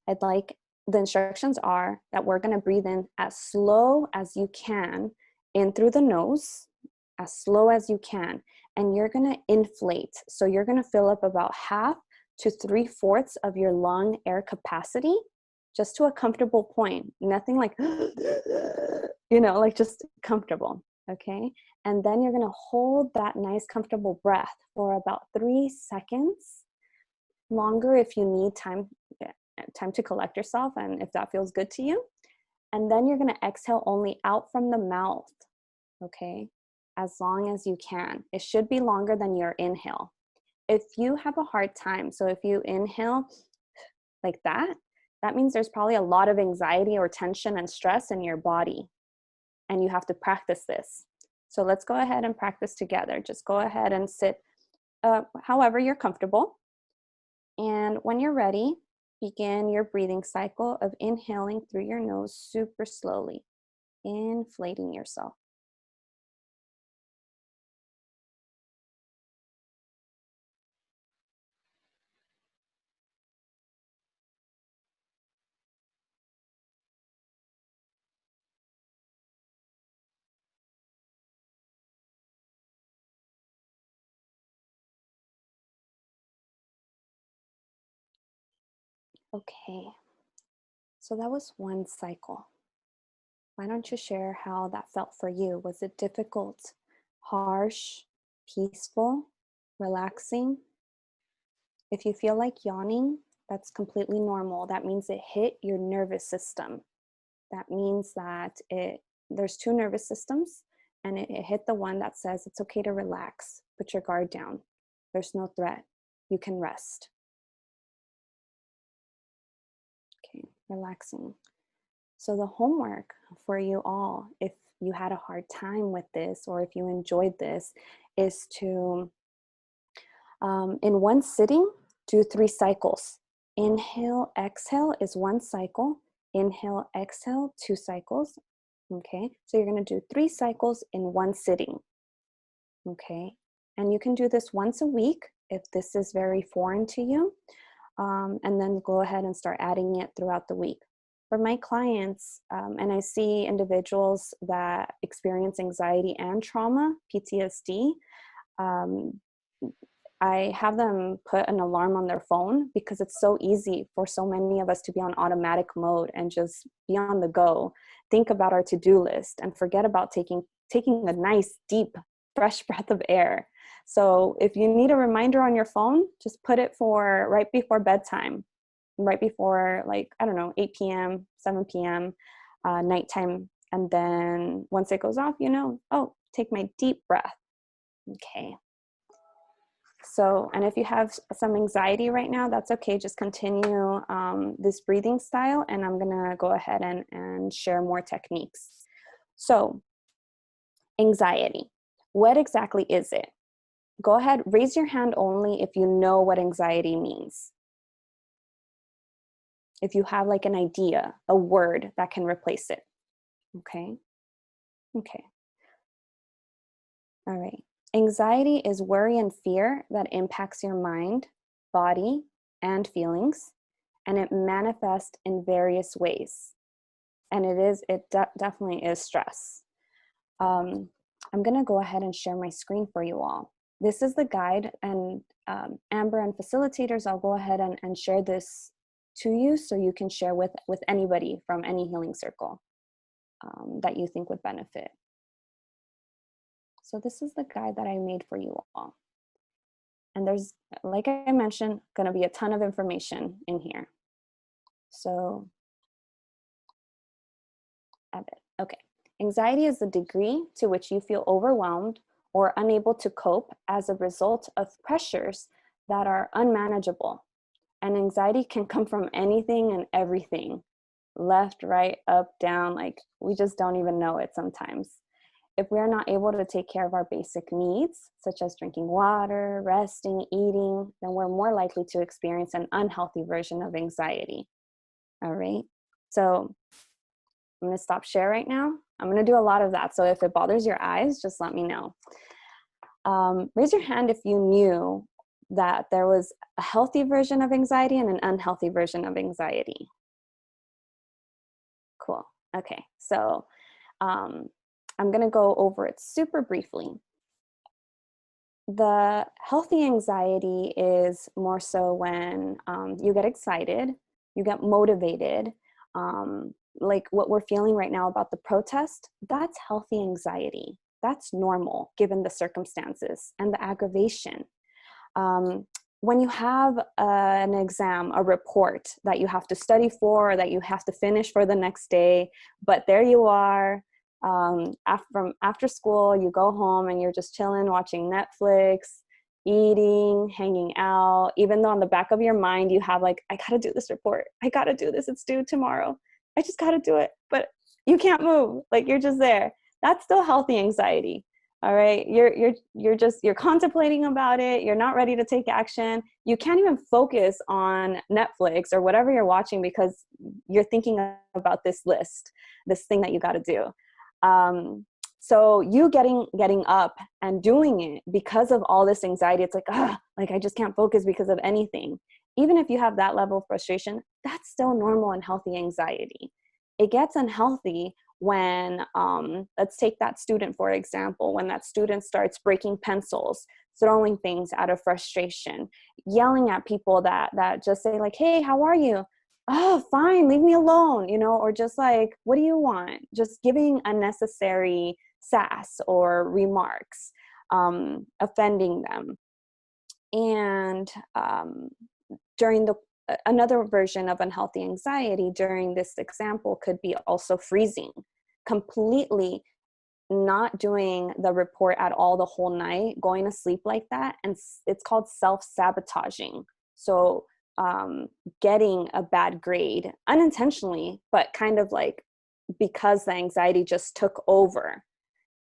The instructions are that we're going to breathe in as slow as you can, in through the nose, as slow as you can. And you're going to inflate. So you're going to fill up about 1/2 to 3/4 of your lung air capacity, just to a comfortable point. Nothing like, like just comfortable. Okay. And then you're going to hold that nice, comfortable breath for about 3 seconds, longer if you need time to collect yourself and if that feels good to you. And then you're going to exhale only out from the mouth, okay, as long as you can. It should be longer than your inhale. If you have a hard time, so if you inhale like that, that means there's probably a lot of anxiety or tension and stress in your body, and you have to practice this. So let's go ahead and practice together. Just go ahead and sit however you're comfortable. And when you're ready, begin your breathing cycle of inhaling through your nose super slowly, inflating yourself. Okay, so that was one cycle. Why don't you share how that felt for you? Was it difficult, harsh, peaceful, relaxing? If you feel like yawning, that's completely normal. That means it hit your nervous system. That means that there's 2 nervous systems, and it hit the one that says it's okay to relax, put your guard down. There's no threat. You can rest. Okay, relaxing. So the homework for you all, if you had a hard time with this or if you enjoyed this, is to, in one sitting, do 3 cycles. Inhale, exhale is 1 cycle. Inhale, exhale, 2 cycles. Okay, so you're going to do 3 cycles in 1 sitting. Okay, and you can do this once a week if this is very foreign to you, and then go ahead and start adding it throughout the week. For my clients, and I see individuals that experience anxiety and trauma, PTSD, I have them put an alarm on their phone because it's so easy for so many of us to be on automatic mode and just be on the go, think about our to-do list and forget about taking a nice, deep, fresh breath of air. So if you need a reminder on your phone, just put it for right before bedtime, right before 8 p.m., 7 p.m., nighttime. And then once it goes off, oh, take my deep breath. Okay. So, and if you have some anxiety right now, that's okay. Just continue this breathing style, and I'm gonna go ahead and share more techniques. So, anxiety. What exactly is it? Go ahead, raise your hand only if you know what anxiety means. If you have like an idea, a word that can replace it. Okay. Okay. All right. Anxiety is worry and fear that impacts your mind, body, and feelings, and it manifests in various ways. And it definitely is stress. I'm going to go ahead and share my screen for you all. This is the guide, and Amber and facilitators, I'll go ahead and share this to you so you can share with anybody from any healing circle that you think would benefit. So this is the guide that I made for you all. And there's, like I mentioned, going to be a ton of information in here. So, edit. Okay. Anxiety is the degree to which you feel overwhelmed or unable to cope as a result of pressures that are unmanageable. And anxiety can come from anything and everything, left, right, up, down, like we just don't even know it sometimes. If we are not able to take care of our basic needs, such as drinking water, resting, eating, then we're more likely to experience an unhealthy version of anxiety. All right. So I'm going to stop share right now. I'm going to do a lot of that. So if it bothers your eyes, just let me know. Raise your hand if you knew that there was a healthy version of anxiety and an unhealthy version of anxiety. Cool. Okay, so I'm going to go over it super briefly. The healthy anxiety is more so when you get excited, you get motivated, like what we're feeling right now about the protest. That's healthy anxiety. That's normal given the circumstances and the aggravation. When you have an exam, a report that you have to study for, or that you have to finish for the next day, but there you are, after school, you go home and you're just chilling, watching Netflix, eating, hanging out, even though on the back of your mind you have like, I gotta do this report. I gotta do this. It's due tomorrow. I just gotta do it. But you can't move. Like, you're just there. That's still healthy anxiety. All right. You're contemplating about it. You're not ready to take action. You can't even focus on Netflix or whatever you're watching because you're thinking about this list, this thing that you got to do. So you getting up and doing it because of all this anxiety, it's like I just can't focus because of anything. Even if you have that level of frustration, that's still normal and healthy anxiety. It gets unhealthy when, let's take that student, for example, when that student starts breaking pencils, throwing things out of frustration, yelling at people that just say like, hey, how are you? Oh, fine, leave me alone, or just like, what do you want? Just giving unnecessary sass or remarks, offending them. And during another version of unhealthy anxiety during this example could be also freezing, completely not doing the report at all the whole night, going to sleep like that. And it's called self-sabotaging. So getting a bad grade unintentionally, but kind of like because the anxiety just took over.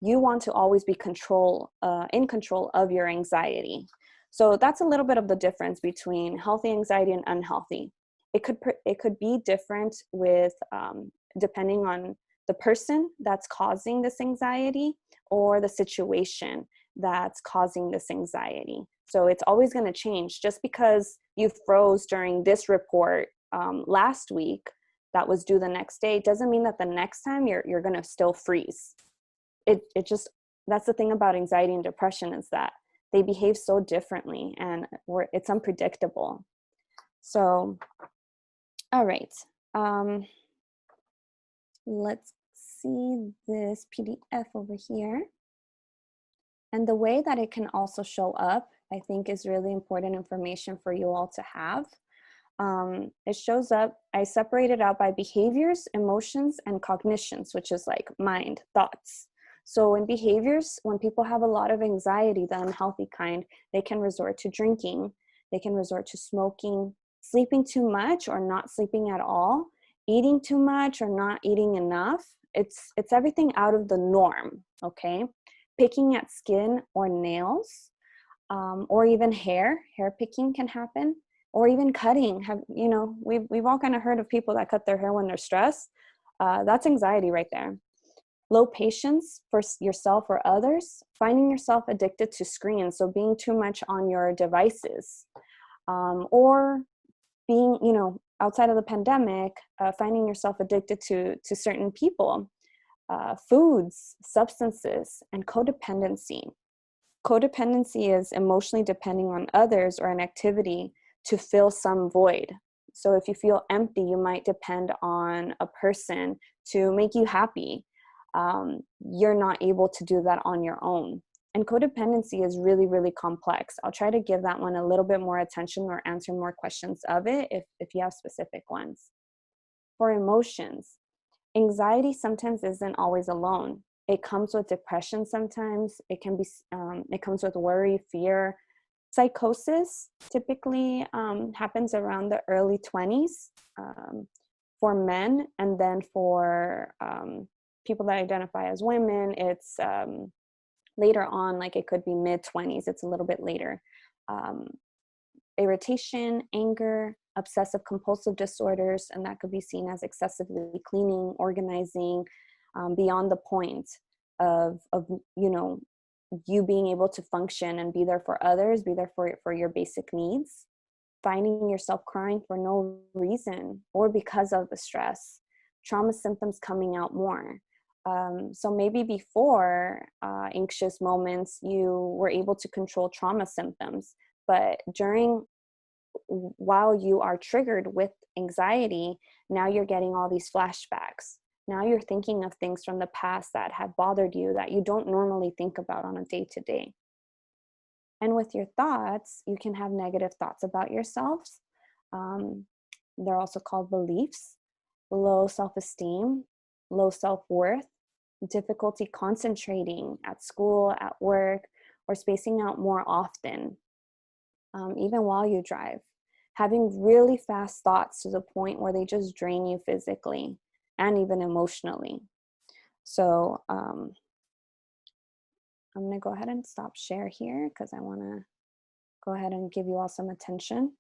You want to always be in control of your anxiety. So that's a little bit of the difference between healthy anxiety and unhealthy. It could be different with depending on the person that's causing this anxiety or the situation that's causing this anxiety. So it's always going to change. Just because you froze during this report last week that was due the next day doesn't mean that the next time you're going to still freeze. It just, that's the thing about anxiety and depression, is that they behave so differently and it's unpredictable. So, all right. Let's see this PDF over here. And the way that it can also show up, I think, is really important information for you all to have. It shows up, I separate it out by behaviors, emotions, and cognitions, which is like mind, thoughts. So in behaviors, when people have a lot of anxiety, the unhealthy kind, they can resort to drinking, they can resort to smoking, sleeping too much or not sleeping at all, eating too much or not eating enough. It's everything out of the norm, okay? Picking at skin or nails, or even hair picking can happen, or even cutting. We've all kind of heard of people that cut their hair when they're stressed. That's anxiety right there. Low patience for yourself or others, finding yourself addicted to screens, so being too much on your devices, or being, outside of the pandemic, finding yourself addicted to certain people, foods, substances, and codependency. Codependency is emotionally depending on others or an activity to fill some void. So if you feel empty, you might depend on a person to make you happy. You're not able to do that on your own. And codependency is really, really complex. I'll try to give that one a little bit more attention or answer more questions of it if you have specific ones. For emotions, anxiety sometimes isn't always alone. It comes with depression sometimes. It comes with worry, fear. Psychosis typically happens around the early 20s for men, and then for people that identify as women, it's later on, like it could be mid-20s, it's a little bit later. Irritation, anger, obsessive compulsive disorders, and that could be seen as excessively cleaning, organizing, beyond the point of you being able to function and be there for others, be there for your basic needs. Finding yourself crying for no reason or because of the stress, trauma symptoms coming out more. So maybe before anxious moments, you were able to control trauma symptoms, but while you are triggered with anxiety, now you're getting all these flashbacks. Now you're thinking of things from the past that had bothered you that you don't normally think about on a day-to-day. And with your thoughts, you can have negative thoughts about yourselves. Um, they're also called beliefs, low self-esteem, low self-worth, difficulty concentrating at school, at work, or spacing out more often, even while you drive. Having really fast thoughts to the point where they just drain you physically and even emotionally. So I'm going to go ahead and stop share here because I want to go ahead and give you all some attention.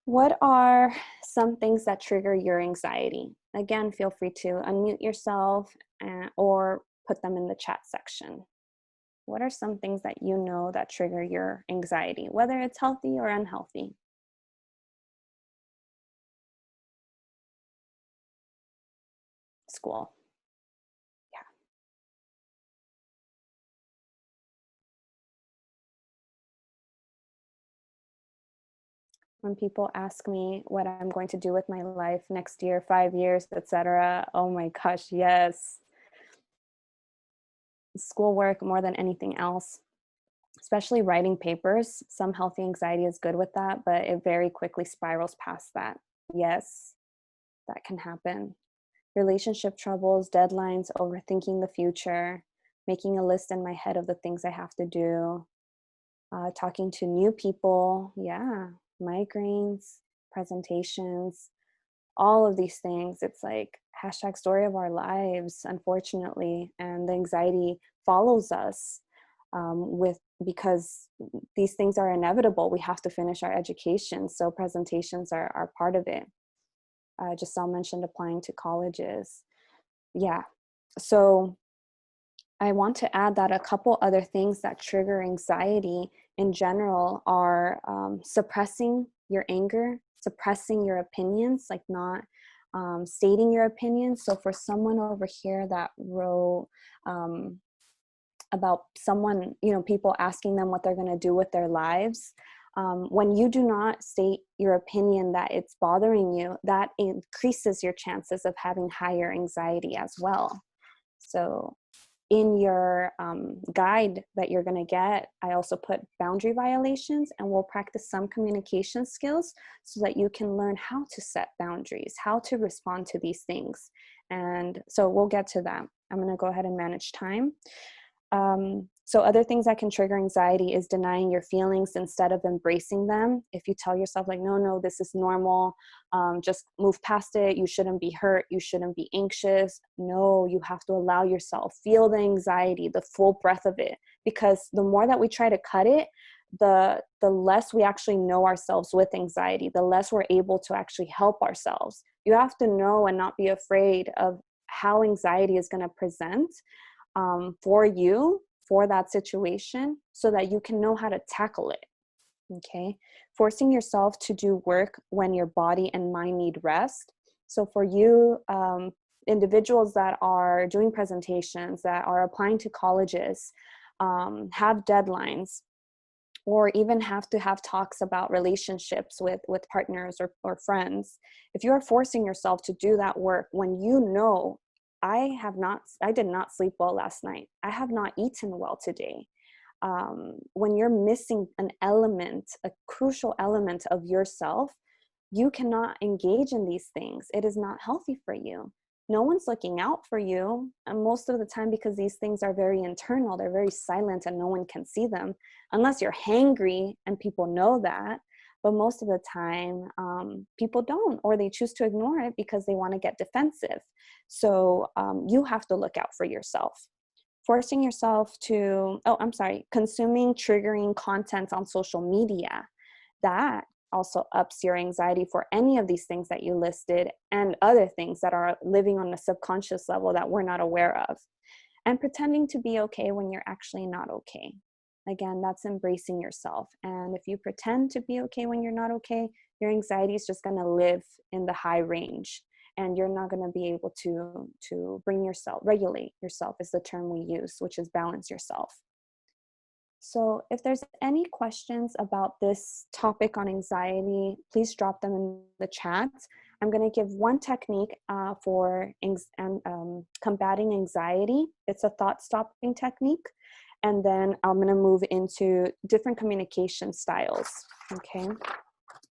What are some things that trigger your anxiety? Again, feel free to unmute yourself or put them in the chat section. What are some things that you know that trigger your anxiety, whether it's healthy or unhealthy? School. Yeah. When people ask me what I'm going to do with my life next year, 5 years, etc., oh my gosh, yes. Schoolwork more than anything else, especially writing papers. Some healthy anxiety is good with that, but it very quickly spirals past that. Yes, that can happen. Relationship troubles, deadlines, overthinking the future, making a list in my head of the things I have to do, talking to new people, yeah, migraines, presentations, all of these things. It's like hashtag story of our lives, unfortunately, and the anxiety follows us because these things are inevitable. We have to finish our education, so presentations are part of it. Giselle mentioned applying to colleges. Yeah, so I want to add that a couple other things that trigger anxiety in general are suppressing your anger, suppressing your opinions, like not stating your opinions. So for someone over here that wrote about someone, people asking them what they're going to do with their lives, when you do not state your opinion that it's bothering you, that increases your chances of having higher anxiety as well. So in your guide that you're going to get, I also put boundary violations, and we'll practice some communication skills so that you can learn how to set boundaries, how to respond to these things. And so we'll get to that. I'm going to go ahead and manage time. So other things that can trigger anxiety is denying your feelings instead of embracing them. If you tell yourself like, no, this is normal, just move past it. You shouldn't be hurt. You shouldn't be anxious. No, you have to allow yourself, feel the anxiety, the full breadth of it, because the more that we try to cut it, the less we actually know ourselves with anxiety, the less we're able to actually help ourselves. You have to know and not be afraid of how anxiety is going to present for you, for that situation, so that you can know how to tackle it. Okay. Forcing yourself to do work when your body and mind need rest. So for you, individuals that are doing presentations, that are applying to colleges, have deadlines, or even have to have talks about relationships with partners or friends, if you are forcing yourself to do that work when you know, I did not sleep well last night, I have not eaten well today. When you're missing an element, a crucial element of yourself, you cannot engage in these things. It is not healthy for you. No one's looking out for you. And most of the time, because these things are very internal, they're very silent and no one can see them unless you're hangry and people know that. But most of the time, people don't, or they choose to ignore it because they want to get defensive. So you have to look out for yourself. Forcing yourself to, consuming triggering content on social media, that also ups your anxiety for any of these things that you listed and other things that are living on a subconscious level that we're not aware of. and pretending to be okay when you're actually not okay. Again, that's embracing yourself. And if you pretend to be okay when you're not okay, your anxiety is just going to live in the high range, and you're not going to be able to bring yourself, regulate yourself is the term we use, which is balance yourself. So if there's any questions about this topic on anxiety, please drop them in the chat. I'm going to give one technique for combating anxiety. It's a thought-stopping technique. And then I'm going to move into different communication styles. Okay.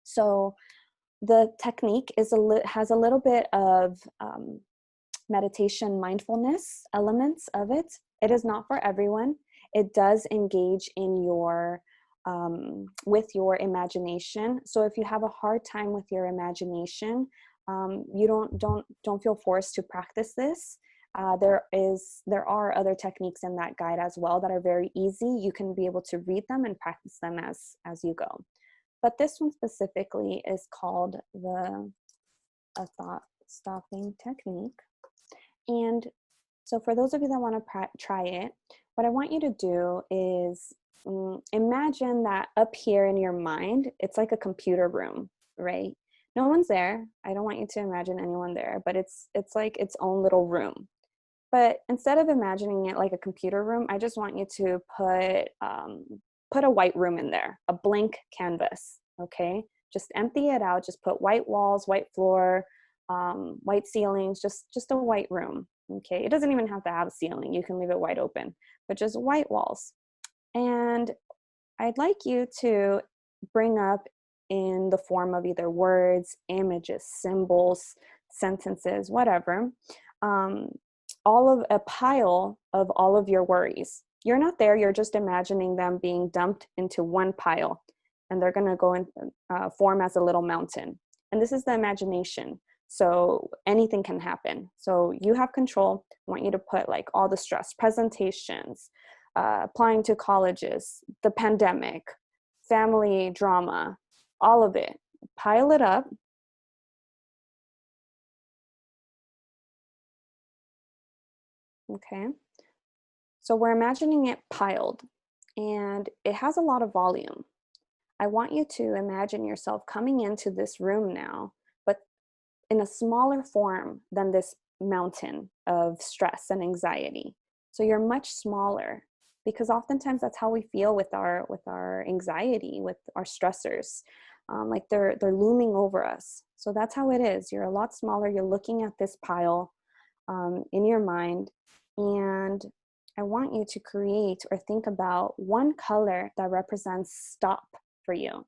So the technique has a little bit of meditation, mindfulness elements of it. It is not for everyone. It does engage in your with your imagination. So if you have a hard time with your imagination, you don't feel forced to practice this. There are other techniques in that guide as well that are very easy. You can be able to read them and practice them as you go. But this one specifically is called a thought stopping technique. And so for those of you that want to try it, what I want you to do is imagine that up here in your mind, it's like a computer room, right? No one's there. I don't want you to imagine anyone there, but it's like its own little room. But instead of imagining it like a computer room, I just want you to put a white room in there, a blank canvas, okay? Just empty it out. Just put white walls, white floor, white ceilings, just a white room, okay? It doesn't even have to have a ceiling. You can leave it wide open, but just white walls. And I'd like you to bring up in the form of either words, images, symbols, sentences, whatever, all of a pile of all of your worries. You're not there, you're just imagining them being dumped into one pile, and they're going to go and form as a little mountain. And this is the imagination. So anything can happen. So you have control. I want you to put like all the stress, presentations, applying to colleges, the pandemic, family drama, all of it. Pile it up. Okay. So we're imagining it piled, and it has a lot of volume. I want you to imagine yourself coming into this room now, but in a smaller form than this mountain of stress and anxiety. So you're much smaller, because oftentimes that's how we feel with our anxiety, with our stressors, like they're looming over us. So that's how it is. You're a lot smaller. You're looking at this pile in your mind, and I want you to create or think about one color that represents stop for you.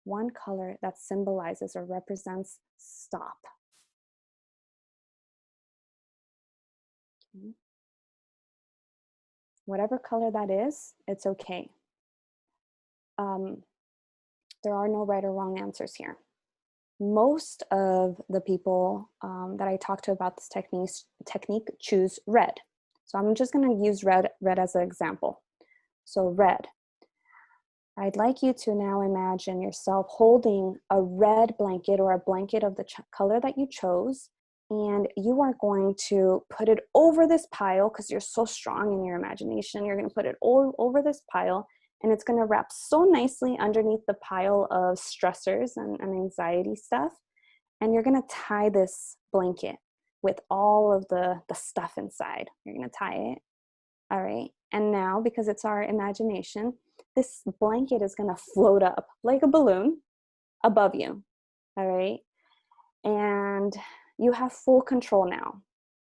One color that symbolizes or represents stop. Okay. Whatever color that is, it's okay. There are no right or wrong answers here. Most of the people that I talk to about this technique choose red. So I'm just going to use red as an example. So red. I'd like you to now imagine yourself holding a red blanket or a blanket of the color that you chose, and you are going to put it over this pile because you're so strong in your imagination. You're going to put it all over this pile, and it's going to wrap so nicely underneath the pile of stressors and anxiety stuff. And you're going to tie this blanket with all of the stuff inside. You're going to tie it. All right. And now, because it's our imagination, this blanket is going to float up like a balloon above you. All right. And you have full control now.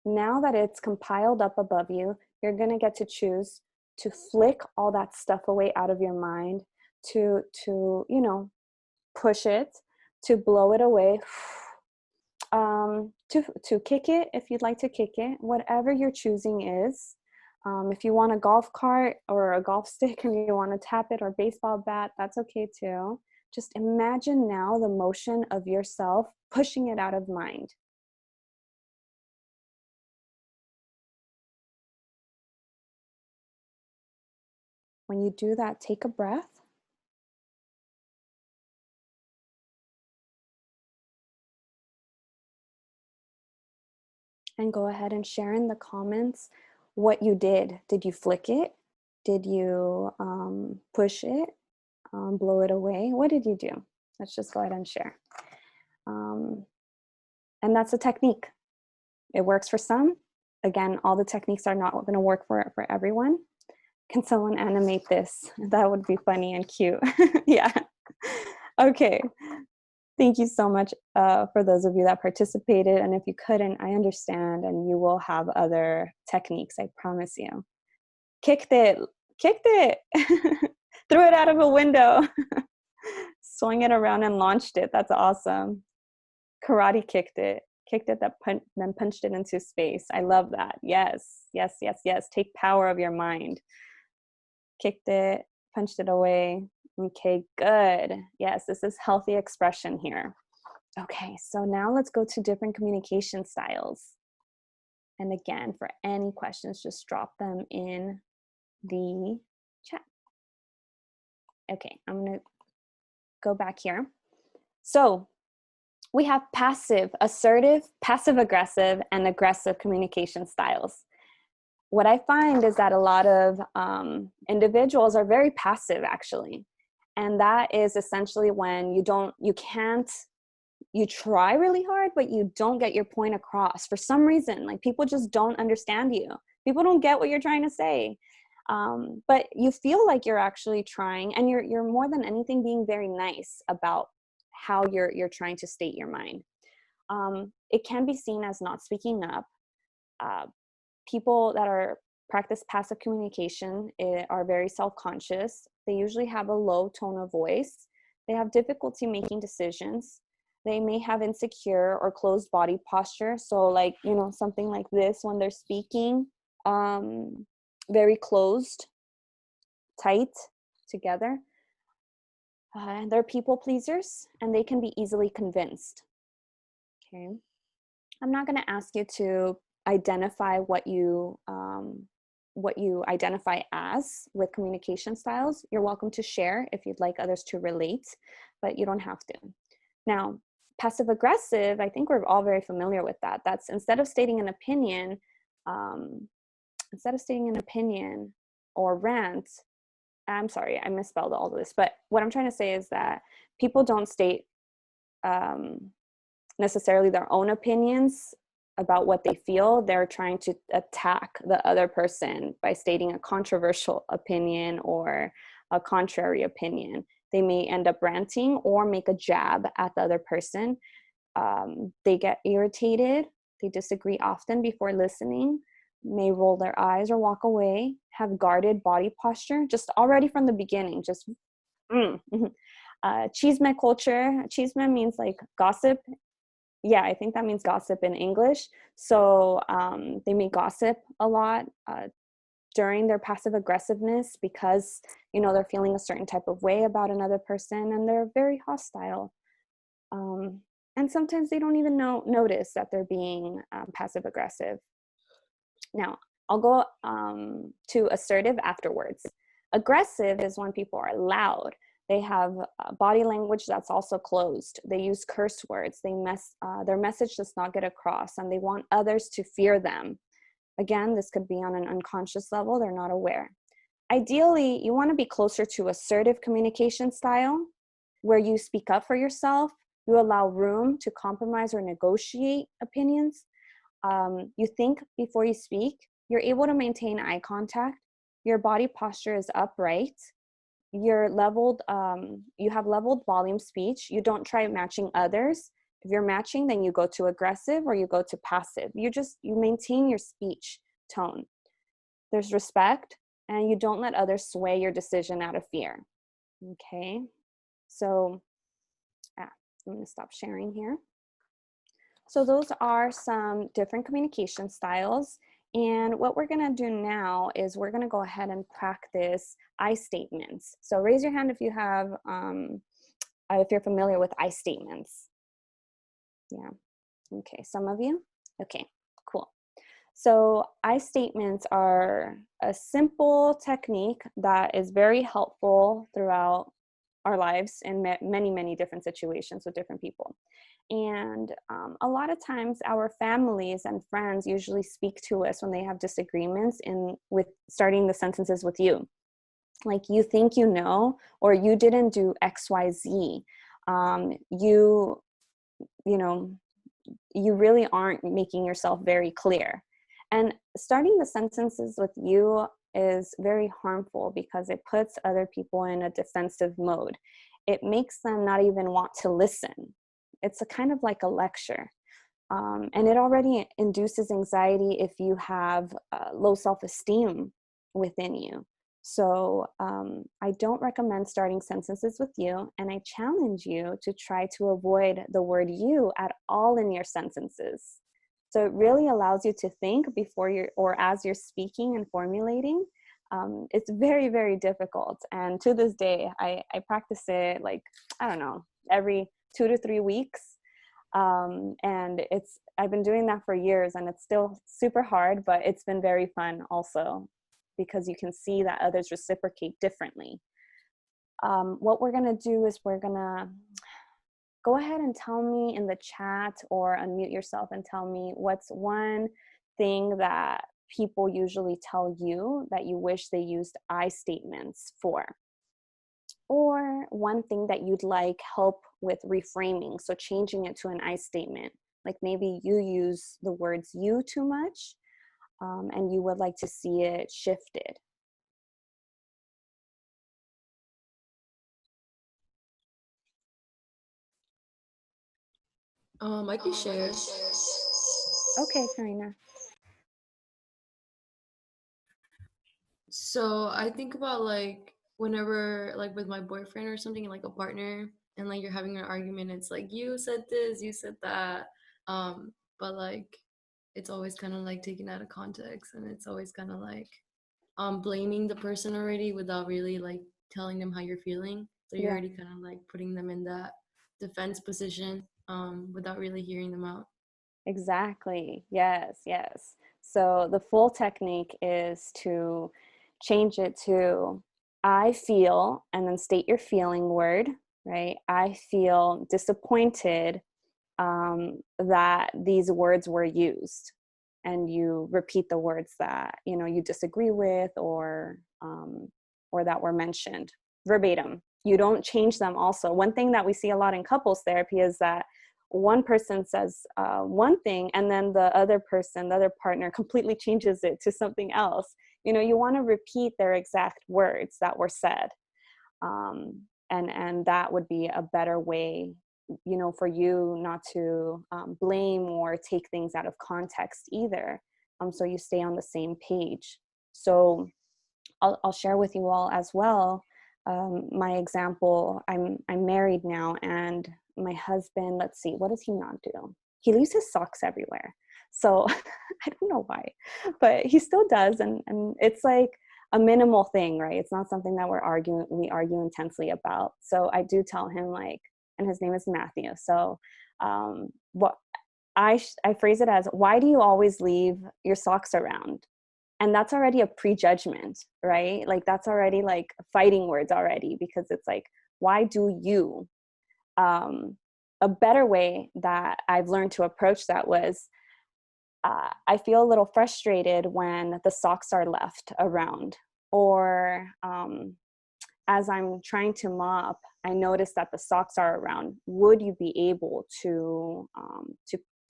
Now that it's compiled up above you, you're going to get to choose to flick all that stuff away out of your mind, to push it, to blow it away, to kick it if you'd like to kick it, whatever your choosing is. If you want a golf cart or a golf stick and you want to tap it, or baseball bat, that's okay too. Just imagine now the motion of yourself pushing it out of mind. When you do that, take a breath. And go ahead and share in the comments what you did. Did you flick it? Did you push it? Blow it away? What did you do? Let's just go ahead and share. And that's a technique. It works for some. Again, all the techniques are not going to work for everyone. Can someone animate this? That would be funny and cute. Yeah. Okay. Thank you so much for those of you that participated. And if you couldn't, I understand, and you will have other techniques, I promise you. Kicked it, threw it out of a window, swung it around and launched it. That's awesome. Karate kicked it, then punched it into space. I love that. Yes, yes, yes, yes. Take power of your mind. Kicked it, punched it away. Okay, good. Yes, this is healthy expression here. Okay, so now let's go to different communication styles. And again, for any questions, just drop them in the chat. Okay, I'm gonna go back here. So we have passive, assertive, passive-aggressive, and aggressive communication styles. What I find is that a lot of individuals are very passive, actually. And that is essentially when you try really hard, but you don't get your point across. For some reason, like, people just don't understand you. People don't get what you're trying to say. But you feel like you're actually trying, and you're more than anything being very nice about how you're trying to state your mind. It can be seen as not speaking up. People that practice passive communication are very self-conscious. They usually have a low tone of voice. They have difficulty making decisions. They may have insecure or closed body posture. So, like, something like this when they're speaking, very closed, tight together. They're people pleasers, and they can be easily convinced. Okay. I'm not going to ask you to identify what you identify as with communication styles. You're welcome to share if you'd like others to relate, but you don't have to. Now, passive aggressive, I think we're all very familiar with that. That's instead of stating an opinion or rant. I'm sorry, I misspelled all of this, but what I'm trying to say is that people don't state necessarily their own opinions about what they feel. They're trying to attack the other person by stating a controversial opinion or a contrary opinion. They may end up ranting or make a jab at the other person. They get irritated. They disagree often before listening, may roll their eyes or walk away, have guarded body posture, just already from the beginning, just chisme culture. Chisme means like gossip. Yeah, I think that means gossip in English. So they may gossip a lot during their passive aggressiveness because, they're feeling a certain type of way about another person, and they're very hostile. And sometimes they don't even notice that they're being passive aggressive. Now, I'll go to assertive afterwards. Aggressive is when people are loud. They have body language that's also closed. They use curse words. Their message does not get across, and they want others to fear them. Again, this could be on an unconscious level. They're not aware. Ideally, you want to be closer to assertive communication style, where you speak up for yourself. You allow room to compromise or negotiate opinions. You think before you speak. You're able to maintain eye contact. Your body posture is upright. You're leveled. You have leveled volume speech. You don't try matching others. If you're matching, then you go to aggressive or you go to passive. You maintain your speech tone. There's respect, and you don't let others sway your decision out of fear. Okay, so I'm going to stop sharing here. So those are some different communication styles. And what we're going to do now is we're going to go ahead and practice I statements. So raise your hand if you have, if you're familiar with I statements. Yeah. Okay. Some of you. Okay. Cool. So I statements are a simple technique that is very helpful throughout our lives in many, many different situations with different people. And a lot of times our families and friends usually speak to us when they have disagreements with starting the sentences with you. Like, you think you know, or you didn't do XYZ. You know, you really aren't making yourself very clear. And starting the sentences with you is very harmful because it puts other people in a defensive mode. It makes them not even want to listen. It's a kind of like a lecture. And it already induces anxiety if you have low self-esteem within you. So I don't recommend starting sentences with you, and I challenge you to try to avoid the word you at all in your sentences. So it really allows you to think before or as you're speaking and formulating. It's very, very difficult. And to this day, I practice it like, I don't know, every 2 to 3 weeks. And I've been doing that for years, and it's still super hard, but it's been very fun also, because you can see that others reciprocate differently. What we're gonna do is we're gonna go ahead and tell me in the chat, or unmute yourself and tell me what's one thing that people usually tell you that you wish they used I statements for. Or one thing that you'd like help with reframing, so changing it to an I statement. Like maybe you use the words you too much, and you would like to see it shifted. I can share. Okay, Karina. So I think about like whenever like with my boyfriend or something, like a partner, and like you're having an argument, it's like you said this, you said that, but like it's always kind of like taken out of context, and it's always kind of like blaming the person already without really like telling them how you're feeling. So you're Yeah, already kind of like putting them in that defense position without really hearing them out. exactly. Yes, yes. So the full technique is to change it to I feel, and then state your feeling word, right? I feel disappointed that these words were used, and you repeat the words that you disagree with, or that were mentioned verbatim. You don't change them. Also, one thing that we see a lot in couples therapy is that one person says one thing, and then the other person, the other partner, completely changes it to something else. You want to repeat their exact words that were said, and that would be a better way, for you not to blame or take things out of context either. So you stay on the same page. So I'll share with you all as well. My example, I'm married now, and my husband, let's see, what does he not do? He leaves his socks everywhere. So I don't know why, but he still does. And it's like a minimal thing, right? It's not something that we argue intensely about. So I do tell him, like, and his name is Matthew. So what I phrase it as, why do you always leave your socks around? And that's already a prejudgment, right? Like that's already like fighting words already, because it's like, why do you? A better way that I've learned to approach that was, I feel a little frustrated when the socks are left around, or as I'm trying to mop, I notice that the socks are around. Would you be able to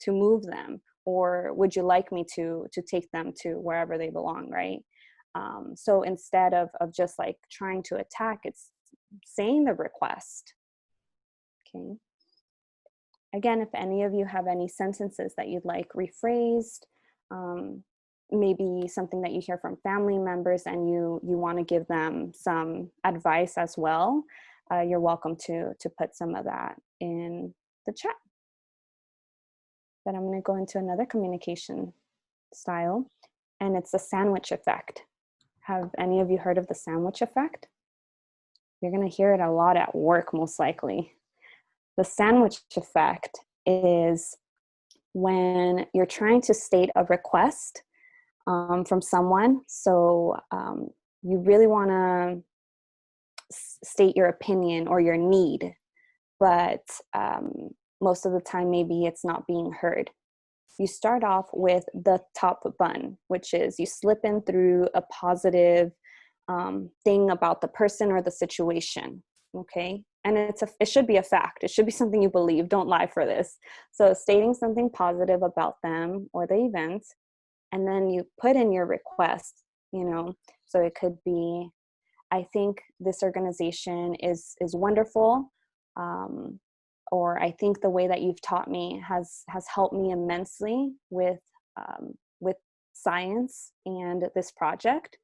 move them, or would you like me to take them to wherever they belong, right? So instead of just like trying to attack, it's saying the request. Okay. Again, if any of you have any sentences that you'd like rephrased, maybe something that you hear from family members and you want to give them some advice as well, you're welcome to put some of that in the chat. But I'm going to go into another communication style, and it's the sandwich effect. Have any of you heard of the sandwich effect? You're going to hear it a lot at work, most likely. The sandwich effect is when you're trying to state a request from someone. So you really want to state your opinion or your need, but most of the time maybe it's not being heard. You start off with the top bun, which is you slip in through a positive thing about the person or the situation, okay? And it should be a fact. It should be something you believe. Don't lie for this. So stating something positive about them or the event, and then you put in your request, so it could be, I think this organization is wonderful, or I think the way that you've taught me has helped me immensely with science and this project.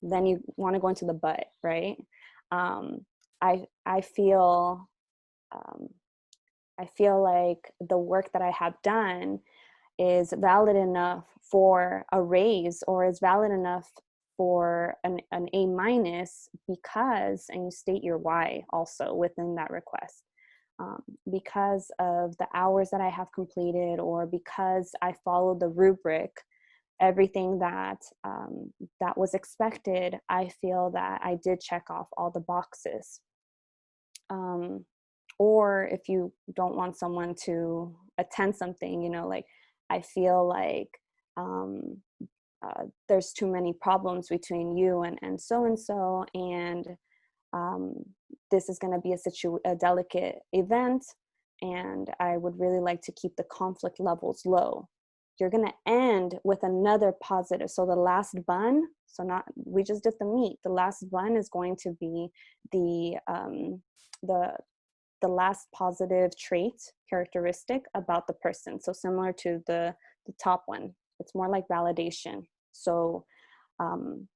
Then you want to go into the but, right? I feel like the work that I have done is valid enough for a raise, or is valid enough for an A minus, because, and you state your why also within that request, because of the hours that I have completed, or because I followed the rubric, everything that that was expected. I feel that I did check off all the boxes. Or if you don't want someone to attend something, like I feel like there's too many problems between you and so, and this is going to be a delicate event, and I would really like to keep the conflict levels low. You're going to end with another positive. So the last bun, we just did the meat. The last bun is going to be the last positive trait, characteristic about the person. So similar to the top one, it's more like validation. So I'm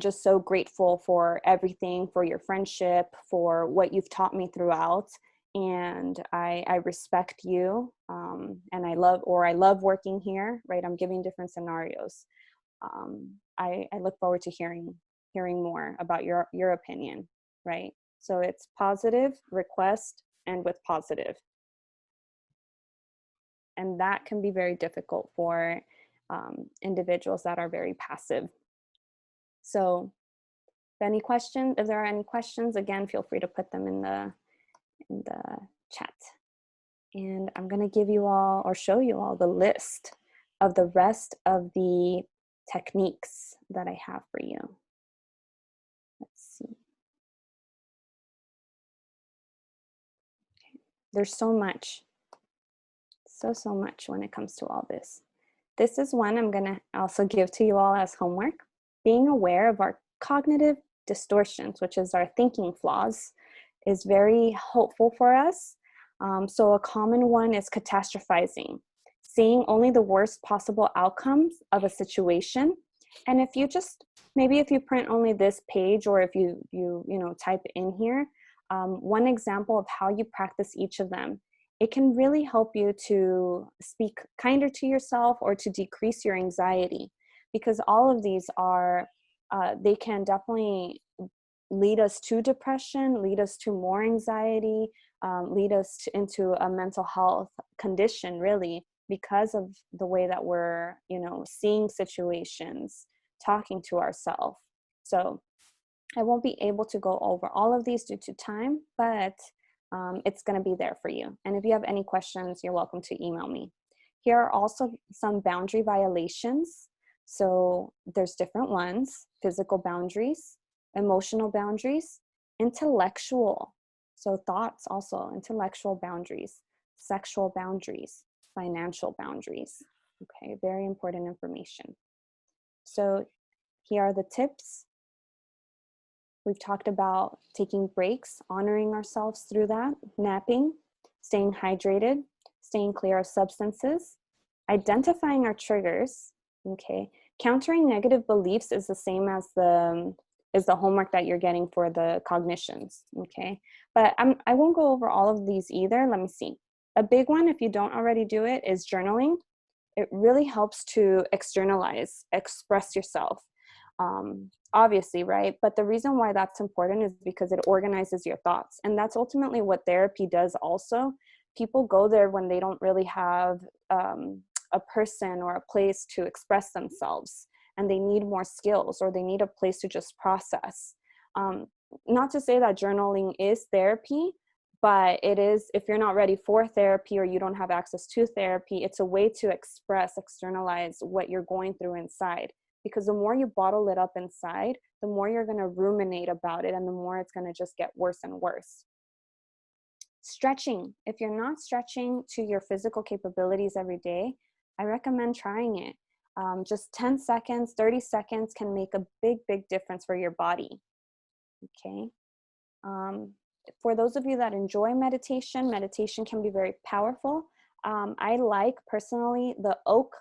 just so grateful for everything, for your friendship, for what you've taught me throughout. And I respect you, and I love working here, right? I'm giving different scenarios. I look forward to hearing more about your opinion, right? So it's positive, request, and with positive. And that can be very difficult for individuals that are very passive. So if there are any questions, again, feel free to put them in the chat. And I'm going to give you all, or show you all, the list of the rest of the techniques that I have for you. Let's see. Okay. There's so much. So much when it comes to all this. This is one I'm going to also give to you all as homework. Being aware of our cognitive distortions, which is our thinking flaws, is very helpful for us. So a common one is catastrophizing, seeing only the worst possible outcomes of a situation. And if you print only this page, or if you type in here, one example of how you practice each of them, it can really help you to speak kinder to yourself, or to decrease your anxiety, because all of these they can definitely lead us to depression, lead us to more anxiety, lead us into a mental health condition, really, because of the way that we're, seeing situations, talking to ourselves. So I won't be able to go over all of these due to time, but it's going to be there for you. And if you have any questions, you're welcome to email me. Here are also some boundary violations. So there's different ones: physical boundaries, emotional boundaries, intellectual. So thoughts also, intellectual boundaries, sexual boundaries, financial boundaries. Okay, very important information. So here are the tips. We've talked about taking breaks, honoring ourselves through that, napping, staying hydrated, staying clear of substances, identifying our triggers, okay? Countering negative beliefs is the same as the homework that you're getting for the cognitions, okay? But I won't go over all of these either. Let me see. A big one, if you don't already do it, is journaling. It really helps to express yourself. Obviously, right? But the reason why that's important is because it organizes your thoughts. And that's ultimately what therapy does also. People go there when they don't really have a person or a place to express themselves, and they need more skills, or they need a place to just process. not to say that journaling is therapy, but it is, if you're not ready for therapy or you don't have access to therapy, it's a way to externalize what you're going through inside. Because the more you bottle it up inside, the more you're going to ruminate about it, and the more it's going to just get worse and worse. Stretching. If you're not stretching to your physical capabilities every day, I recommend trying it. Just 10 seconds, 30 seconds can make a big, big difference for your body. Okay. For those of you that enjoy meditation, meditation can be very powerful. I like personally the Oak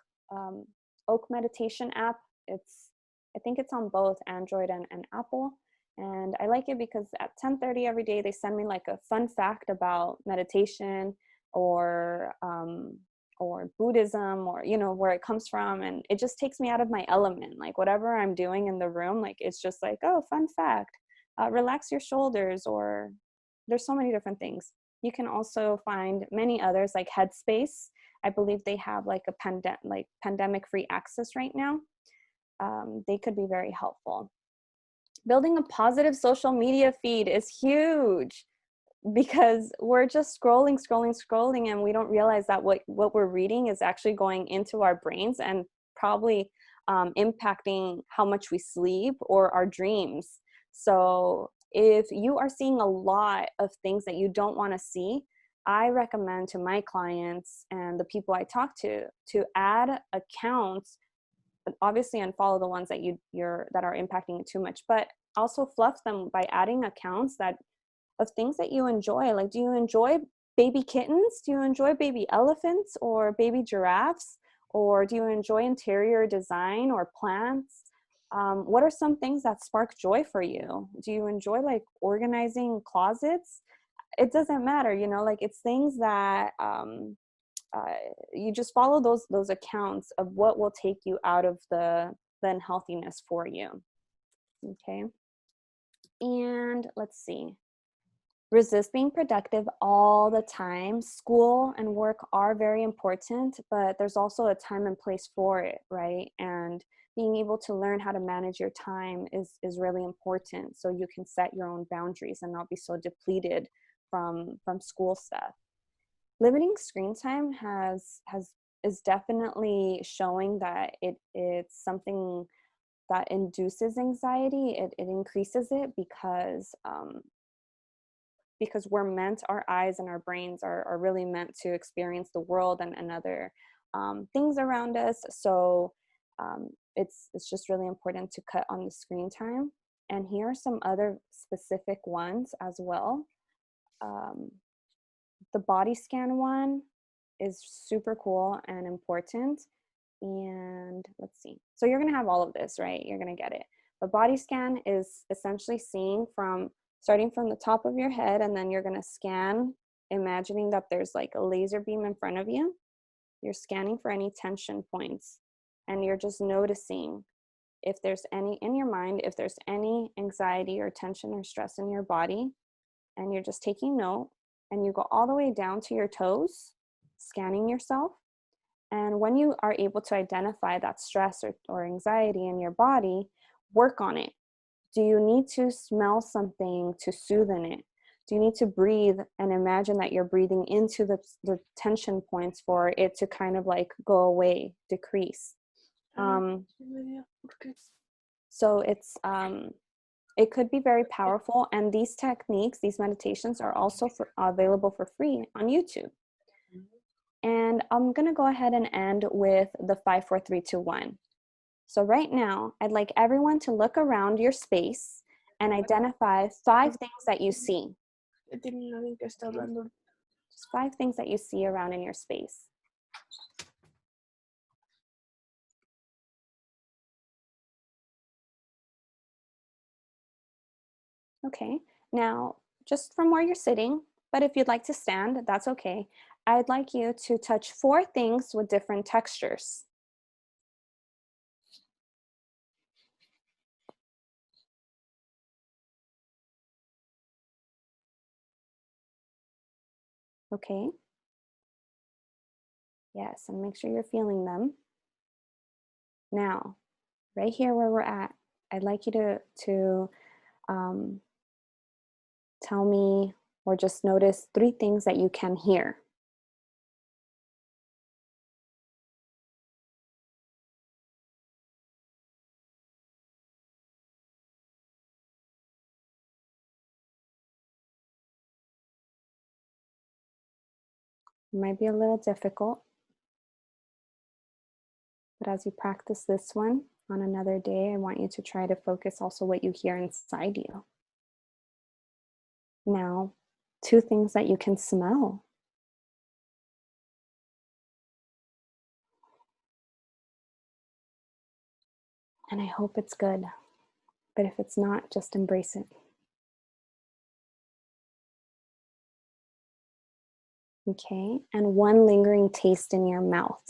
meditation app. I think it's on both Android and Apple. And I like it because at 10:30 every day, they send me like a fun fact about meditation or Buddhism, or, where it comes from. And it just takes me out of my element. Like whatever I'm doing in the room, like it's just like, oh, fun fact. Relax your shoulders, or there's so many different things. You can also find many others like Headspace. I believe they have like pandemic free access right now. They could be very helpful. Building a positive social media feed is huge, because we're just scrolling, and we don't realize that what we're reading is actually going into our brains and probably impacting how much we sleep or our dreams. So if you are seeing a lot of things that you don't want to see, I recommend to my clients and the people I talk to add accounts, obviously unfollow the ones that that are impacting you too much, but also fluff them by adding accounts of things that you enjoy. Like, do you enjoy baby kittens? Do you enjoy baby elephants or baby giraffes? Or do you enjoy interior design or plants? What are some things that spark joy for you? Do you enjoy like organizing closets? It doesn't matter, like it's things that you just follow those accounts of what will take you out of the unhealthiness for you. Okay. And let's see. Resist being productive all the time. School and work are very important, but there's also a time and place for it, right? And being able to learn how to manage your time is really important, so you can set your own boundaries and not be so depleted from school stuff. Limiting screen time is definitely showing that it's something that induces anxiety. It increases it because our eyes and our brains are really meant to experience the world and other things around us. So it's just really important to cut on the screen time. And here are some other specific ones as well. The body scan one is super cool and important. And let's see. So you're going to have all of this, right? You're going to get it. The body scan is essentially starting from the top of your head, and then you're going to scan, imagining that there's like a laser beam in front of you. You're scanning for any tension points, and you're just noticing if there's any in your mind, if there's any anxiety or tension or stress in your body, and you're just taking note. And you go all the way down to your toes, scanning yourself. And when you are able to identify that stress or anxiety in your body, work on it. Do you need to smell something to soothe in it? Do you need to breathe and imagine that you're breathing into the tension points for it to kind of like go away, decrease? So it could be very powerful. And these techniques, these meditations are also available for free on YouTube. And I'm going to go ahead and end with the 5, 4, 3, 2, 1. So right now, I'd like everyone to look around your space and identify 5 things that you see. Just 5 things that you see around in your space. Okay, now just from where you're sitting, but if you'd like to stand, that's okay. I'd like you to touch 4 things with different textures. Okay. Yes, and make sure you're feeling them. Now, right here where we're at, I'd like you to tell me or just notice 3 things that you can hear. It might be a little difficult, but as you practice this one on another day, I want you to try to focus also what you hear inside you. Now, 2 things that you can smell. And I hope it's good, but if it's not, just embrace it. Okay, and 1 lingering taste in your mouth.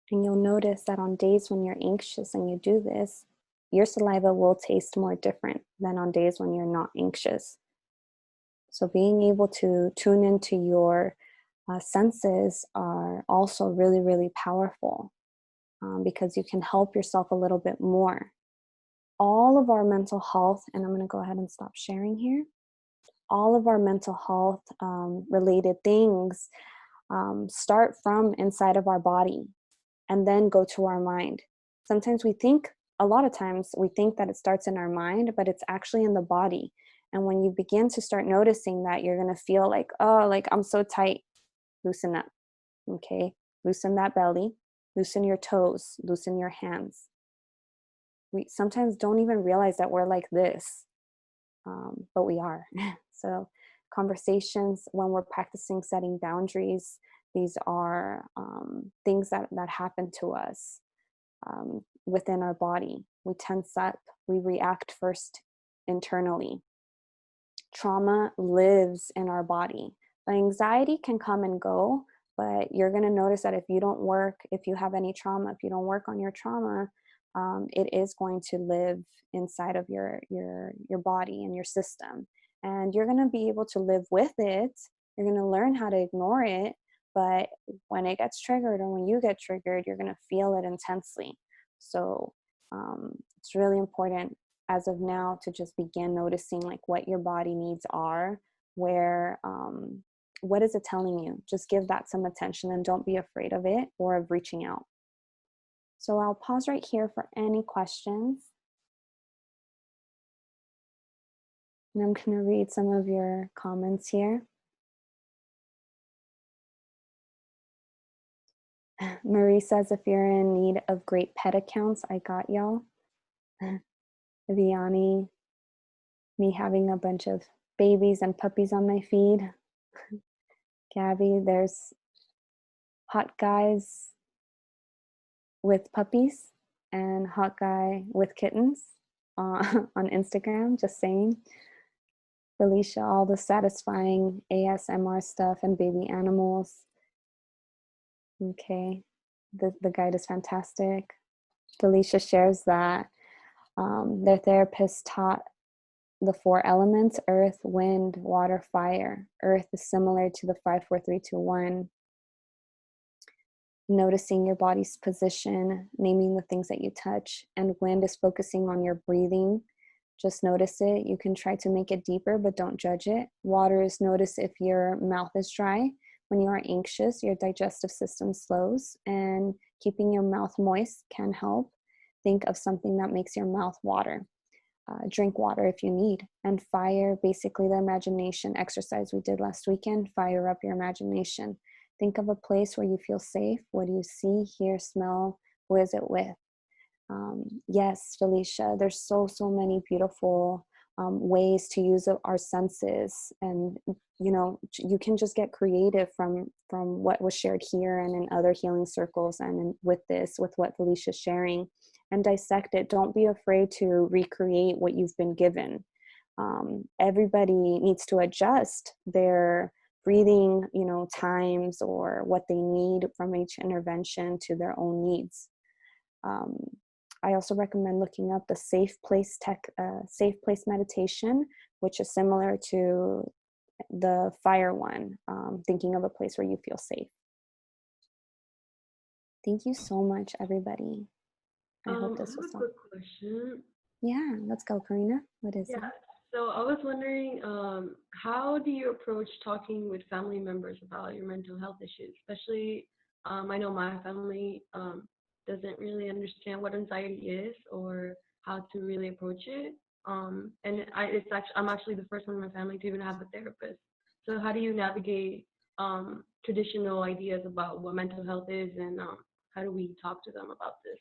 And you'll notice that on days when you're anxious and you do this, your saliva will taste more different than on days when you're not anxious. So being able to tune into your senses are also really, really powerful because you can help yourself a little bit more. All of our mental health, and I'm going to go ahead and stop sharing here. All of our mental health related things start from inside of our body and then go to our mind. Sometimes a lot of times we think that it starts in our mind, but it's actually in the body. And when you begin to start noticing that, you're going to feel like, oh, like I'm so tight. Loosen up. Okay. Loosen that belly, loosen your toes, loosen your hands. We sometimes don't even realize that we're like this, but we are. So conversations when we're practicing setting boundaries, these are things that happen to us within our body. We tense up, we react first internally. Trauma lives in our body. The anxiety can come and go, but you're going to notice that if you have any trauma, if you don't work on your trauma, it is going to live inside of your body and your system. And you're going to be able to live with it. You're going to learn how to ignore it. But when it gets triggered or when you get triggered, you're going to feel it intensely. So it's really important as of now to just begin noticing like what your body needs are, what is it telling you? Just give that some attention and don't be afraid of it or of reaching out. So I'll pause right here for any questions. And I'm going to read some of your comments here. Marie says, if you're in need of great pet accounts, I got y'all. Vianney, me having a bunch of babies and puppies on my feed. Gabby, there's hot guys with puppies and hot guy with kittens on Instagram, just saying. Felicia, all the satisfying ASMR stuff and baby animals. Okay, the guide is fantastic. Felicia shares that their therapist taught the 4 elements: earth, wind, water, fire. Earth is similar to the 5, 4, 3, 2, 1. Noticing your body's position, naming the things that you touch. And wind is focusing on your breathing. Just notice it. You can try to make it deeper, but don't judge it. Water is notice if your mouth is dry. When you are anxious, your digestive system slows, and keeping your mouth moist can help. Think of something that makes your mouth water. Drink water if you need. And fire, basically the imagination exercise we did last weekend. Fire up your imagination. Think of a place where you feel safe. What do you see, hear, smell? Who is it with? Yes, Felicia, there's so many beautiful ways to use our senses, and you can just get creative from what was shared here and in other healing circles, and with what Felicia's sharing, and dissect it. Don't be afraid to recreate what you've been given. Everybody needs to adjust their breathing, times or what they need from each intervention to their own needs. I also recommend looking up the safe place meditation, which is similar to the fire one, thinking of a place where you feel safe. Thank you so much, everybody. I hope I this have was a helpful. quick question. Yeah, let's go, Karina. What is it? Yeah. So I was wondering, how do you approach talking with family members about your mental health issues? Especially, I know my family doesn't really understand what anxiety is or how to really approach it. I'm actually the first one in my family to even have a therapist. So how do you navigate traditional ideas about what mental health is, and how do we talk to them about this?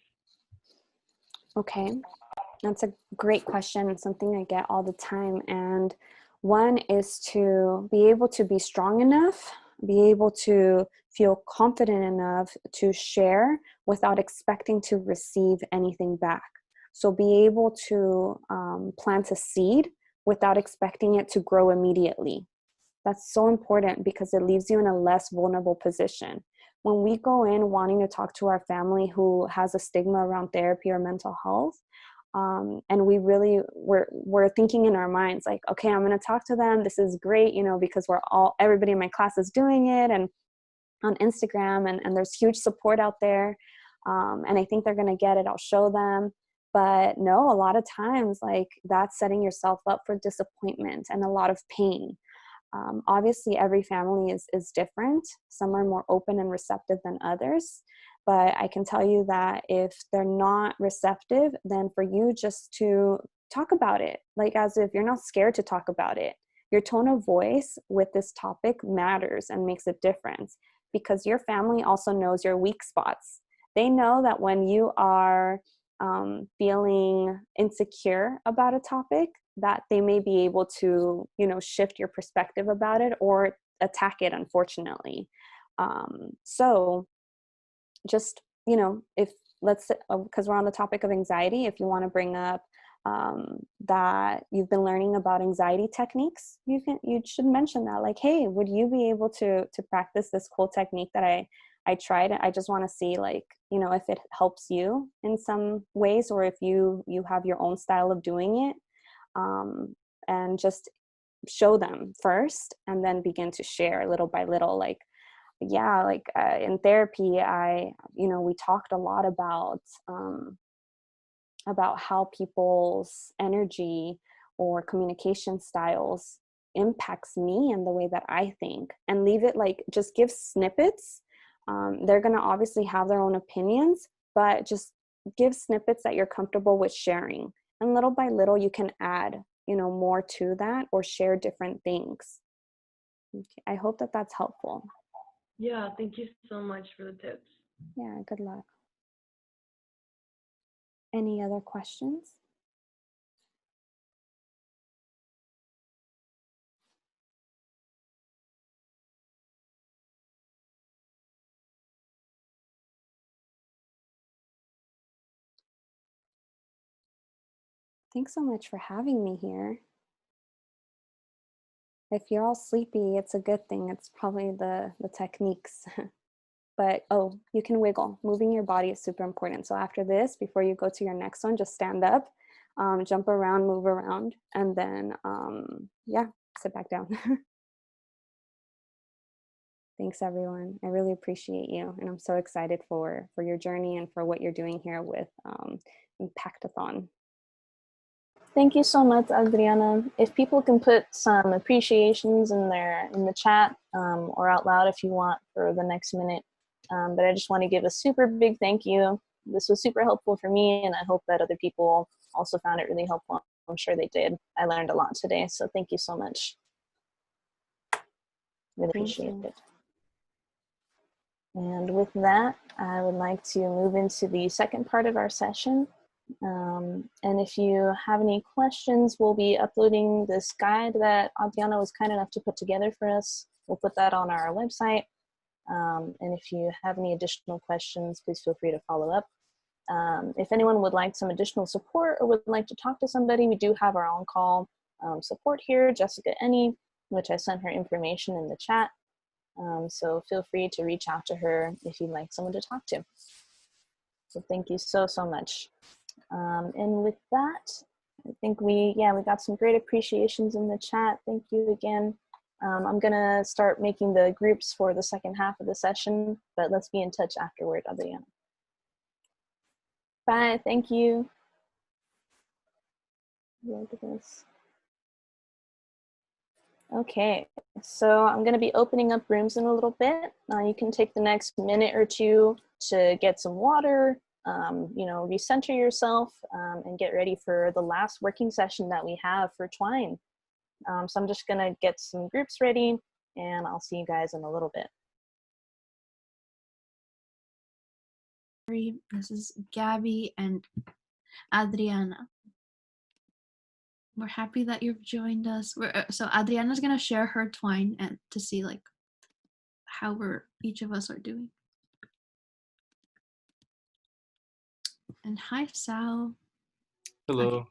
Okay, that's a great question, something I get all the time. And one is to be able to be strong enough, be able to feel confident enough to share without expecting to receive anything back. So be able to plant a seed without expecting it to grow immediately. That's so important because it leaves you in a less vulnerable position. When we go in wanting to talk to our family who has a stigma around therapy or mental health, and we're thinking in our minds like, okay, I'm going to talk to them. This is great, because everybody in my class is doing it, and on Instagram, and there's huge support out there. And I think they're going to get it. I'll show them. But no, a lot of times, like, that's setting yourself up for disappointment and a lot of pain. Obviously, every family is different. Some are more open and receptive than others. But I can tell you that if they're not receptive, then for you just to talk about it, like as if you're not scared to talk about it. Your tone of voice with this topic matters and makes a difference because your family also knows your weak spots. They know that when you are feeling insecure about a topic, that they may be able to, shift your perspective about it or attack it, unfortunately. So just, if let's, because we're on the topic of anxiety, if you want to bring up that you've been learning about anxiety techniques, you should mention that, like, hey, would you be able to practice this cool technique that I tried? I just want to see, like, if it helps you in some ways, or if you have your own style of doing it, and just show them first and then begin to share little by little. Like, yeah, like in therapy, we talked a lot about how people's energy or communication styles impacts me and the way that I think, and leave it, like, just give snippets. They're going to obviously have their own opinions, but just give snippets that you're comfortable with sharing. And little by little, you can add, more to that or share different things. Okay. I hope that that's helpful. Yeah, thank you so much for the tips. Yeah, good luck. Any other questions? Thanks so much for having me here. If you're all sleepy, it's a good thing. It's probably the techniques. But, oh, you can wiggle. Moving your body is super important. So after this, before you go to your next one, just stand up, jump around, move around, and then, yeah, sit back down. Thanks, everyone. I really appreciate you. And I'm so excited for your journey and for what you're doing here with Impactathon. Thank you so much, Adriana. If people can put some appreciations in the chat, or out loud if you want for the next minute. But I just want to give a super big thank you. This was super helpful for me, and I hope that other people also found it really helpful. I'm sure they did. I learned a lot today, so thank you so much. Really appreciate it. And with that, I would like to move into the second part of our session. And if you have any questions, we'll be uploading this guide that Adriana was kind enough to put together for us. We'll put that on our website. And if you have any additional questions, please feel free to follow up. If anyone would like some additional support or would like to talk to somebody, we do have our on-call support here, Jessica Ennie, which I sent her information in the chat. So feel free to reach out to her if you'd like someone to talk to. So thank you so much. And with that, I think we got some great appreciations in the chat. Thank you again. I'm gonna start making the groups for the second half of the session, but let's be in touch afterward, Adriana. Bye. Thank you. Look at this. Okay, so I'm going to be opening up rooms in a little bit. You can take the next minute or two to get some water, recenter yourself, and get ready for the last working session that we have for Twine. So I'm just going to get some groups ready, and I'll see you guys in a little bit. This is Gabby and Adriana. We're happy that you've joined us. So Adriana's gonna share her Twine and to see like how each of us are doing. And hi, Sal. Hello.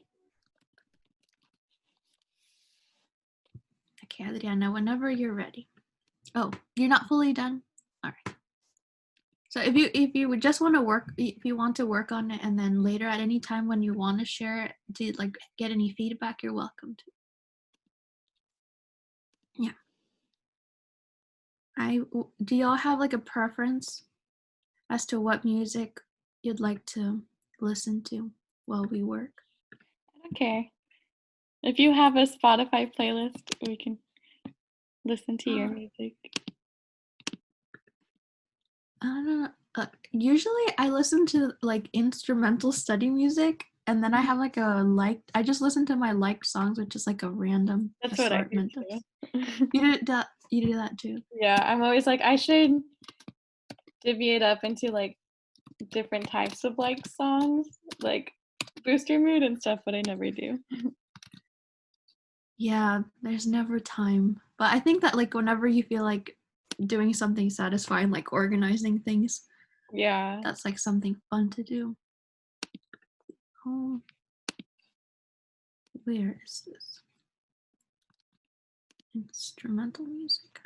Okay, Adriana, whenever you're ready. Oh, you're not fully done? All right. So if you would just want to work on it, and then later at any time when you want to share it to like get any feedback, you're welcome to. Yeah. Do y'all have like a preference as to what music you'd like to listen to while we work? I don't care. If you have a Spotify playlist, we can listen to your music. I don't know. Usually I listen to like instrumental study music, and then I have like I just listen to my liked songs, which is like a random That's what I do assortment. too. You do that too? Yeah, I'm always like, I should divvy it up into like different types of like songs, like boost your mood and stuff, but I never do. Yeah, there's never time. But I think that like whenever you feel like doing something satisfying, like organizing things, Yeah. that's like something fun to do. Oh, where is this? Instrumental music.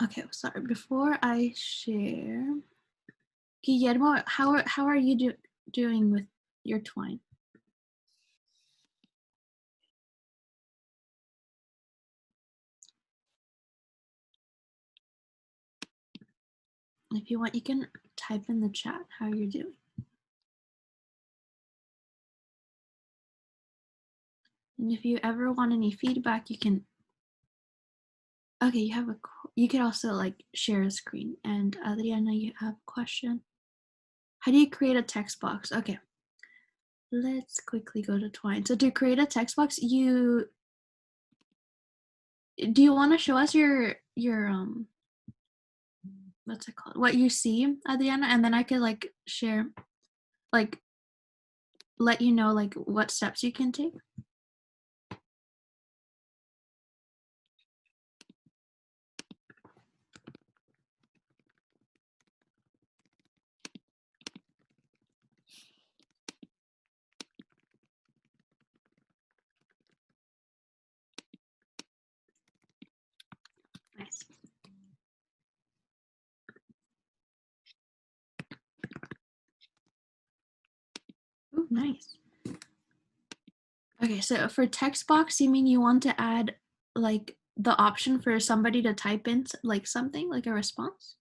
Okay, sorry. Before I share, Guillermo, how are you doing with your Twine? If you want, you can type in the chat how you're doing. And if you ever want any feedback, you can. Okay, you could also like share a screen. And Adriana, you have a question. How do you create a text box? Okay, let's quickly go to Twine. So to create a text box, do you want to show us your what's it called? What you see, Adriana, and then I could like share, like let you know like what steps you can take. Nice. Ooh, nice. Okay, so for text box, you mean you want to add like the option for somebody to type in like something, like a response?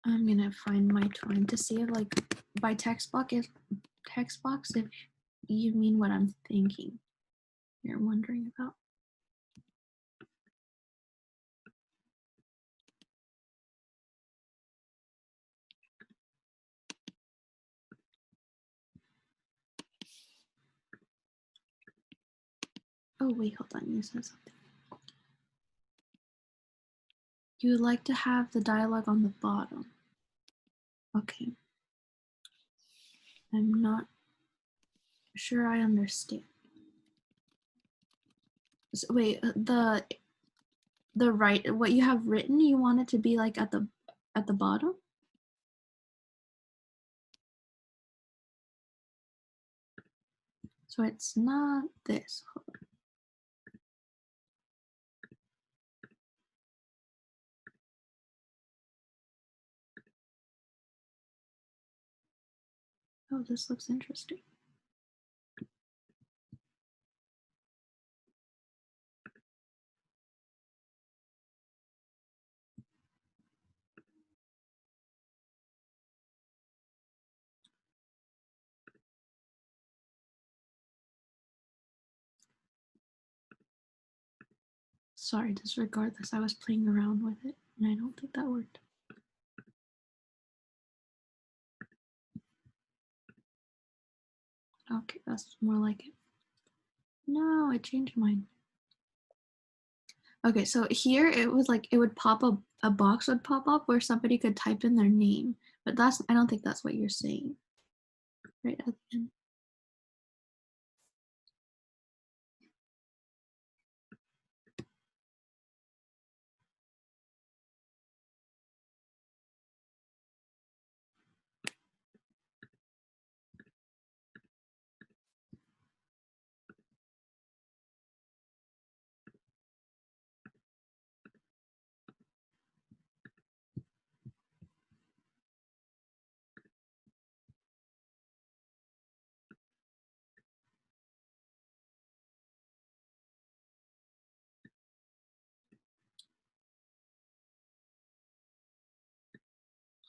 I'm gonna find my Twine to see if like by text box if you mean what I'm thinking. You're wondering about. Oh, wait, hold on. You said something. You would like to have the dialogue on the bottom. Okay. I'm not sure I understand. So, wait, the right, what you have written, you want it to be like at the bottom? So it's not this. Hold on. Oh, this looks interesting. Sorry, disregard this. I was playing around with it, and I don't think that worked. Okay, that's more like it. No, I changed mine. Okay, so here it was like it would pop up, a box would pop up where somebody could type in their name, but I don't think that's what you're saying. Right at the end.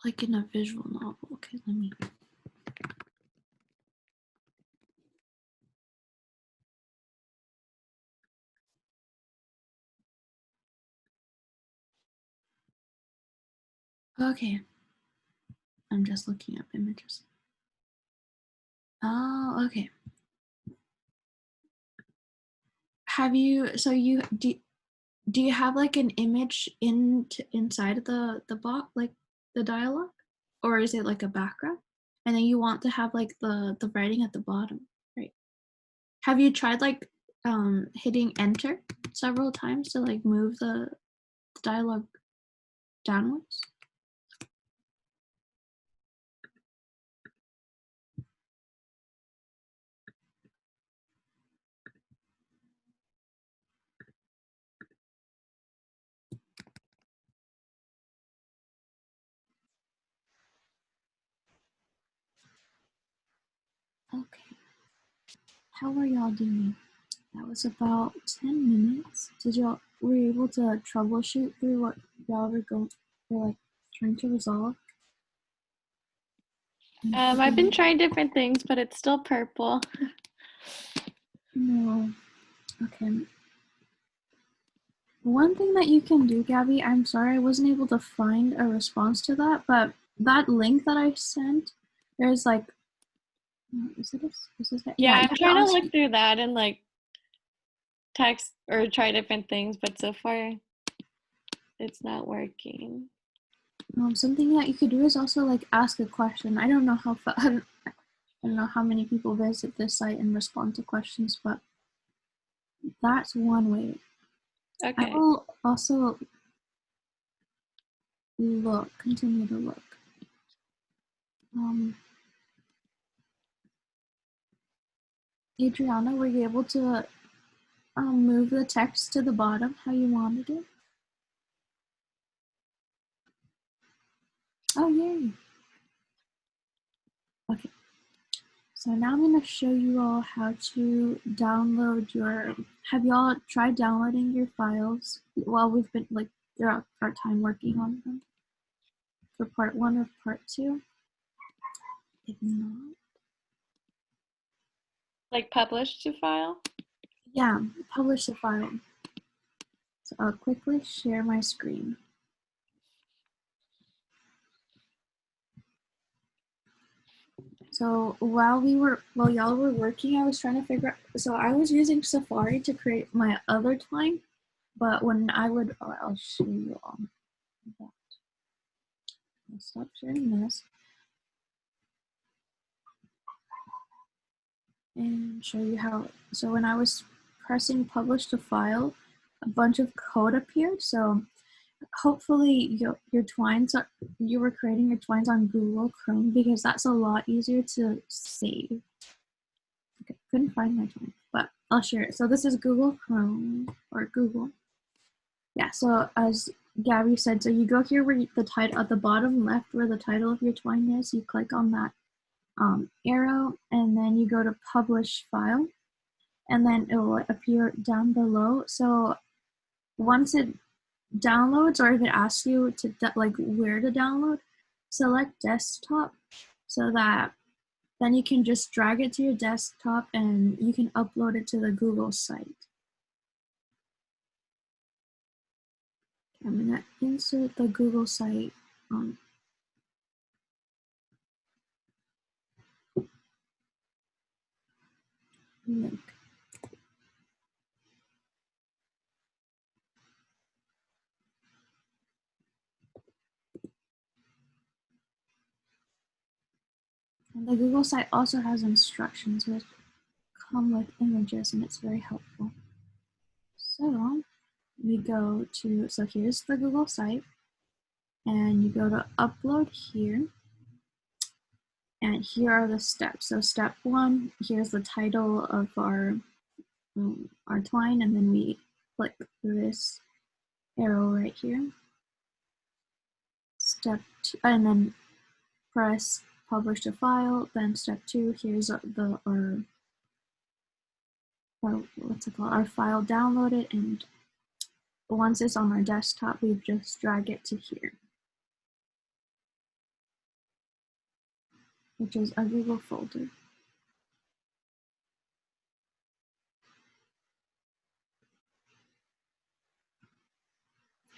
Like in a visual novel. Okay, let me. Okay, I'm just looking up images. Oh, okay. Have you, so you, do you have like an image inside of the box, like the dialogue? Or is it like a background? And then you want to have like the writing at the bottom, right? Have you tried like hitting enter several times to like move the dialogue downwards? Okay. How are y'all doing? That was about 10 minutes. Were you able to troubleshoot through what y'all were like trying to resolve? I've been trying different things, but it's still purple. No. Okay. One thing that you can do, Gabby, I'm sorry I wasn't able to find a response to that, but that link that I sent, there's like, is this it? Yeah, you I'm trying to also, look through that and like text or try different things, but so far it's not working. something that you could do is also like ask a question. I don't know how I don't know how many people visit this site and respond to questions, but that's one way. Okay. I will also continue to look. Adriana, were you able to move the text to the bottom how you wanted it? Oh, yay. Okay. So now I'm going to show you all how to download have y'all tried downloading your files while we've been like throughout our time working on them for part 1 or part 2? If not, Like publish to file? yeah, publish the file. So I'll quickly share my screen. So while y'all were working, I was trying to figure out, so I was using Safari to create my other twine, but when I would, I'll show you all that. I'll stop sharing this and show you how, so when I was pressing publish to file, a bunch of code appeared. So hopefully your twines you were creating your twines on Google Chrome, because that's a lot easier to save. Okay, couldn't find my twine, but I'll share it. So this is Google Chrome, or Google. Yeah, so as Gabby said, so you go here where the title at the bottom left where the title of your twine is, you click on that arrow, and then you go to publish file, and then it will appear down below. So once it downloads, or if it asks you to like where to download, select desktop, so that then you can just drag it to your desktop and you can upload it to the Google site. I'm gonna insert the Google site link. And the Google site also has instructions which come with images, and it's very helpful. So we go to, so here's the Google site, and you go to upload here, and here are the steps. So step 1, here's the title of our twine, and then we click this arrow right here. Step 2, and then press publish to file. Then step 2, here's our what's it called? Our file downloaded, and once it's on our desktop, we just drag it to here, which is a Google folder.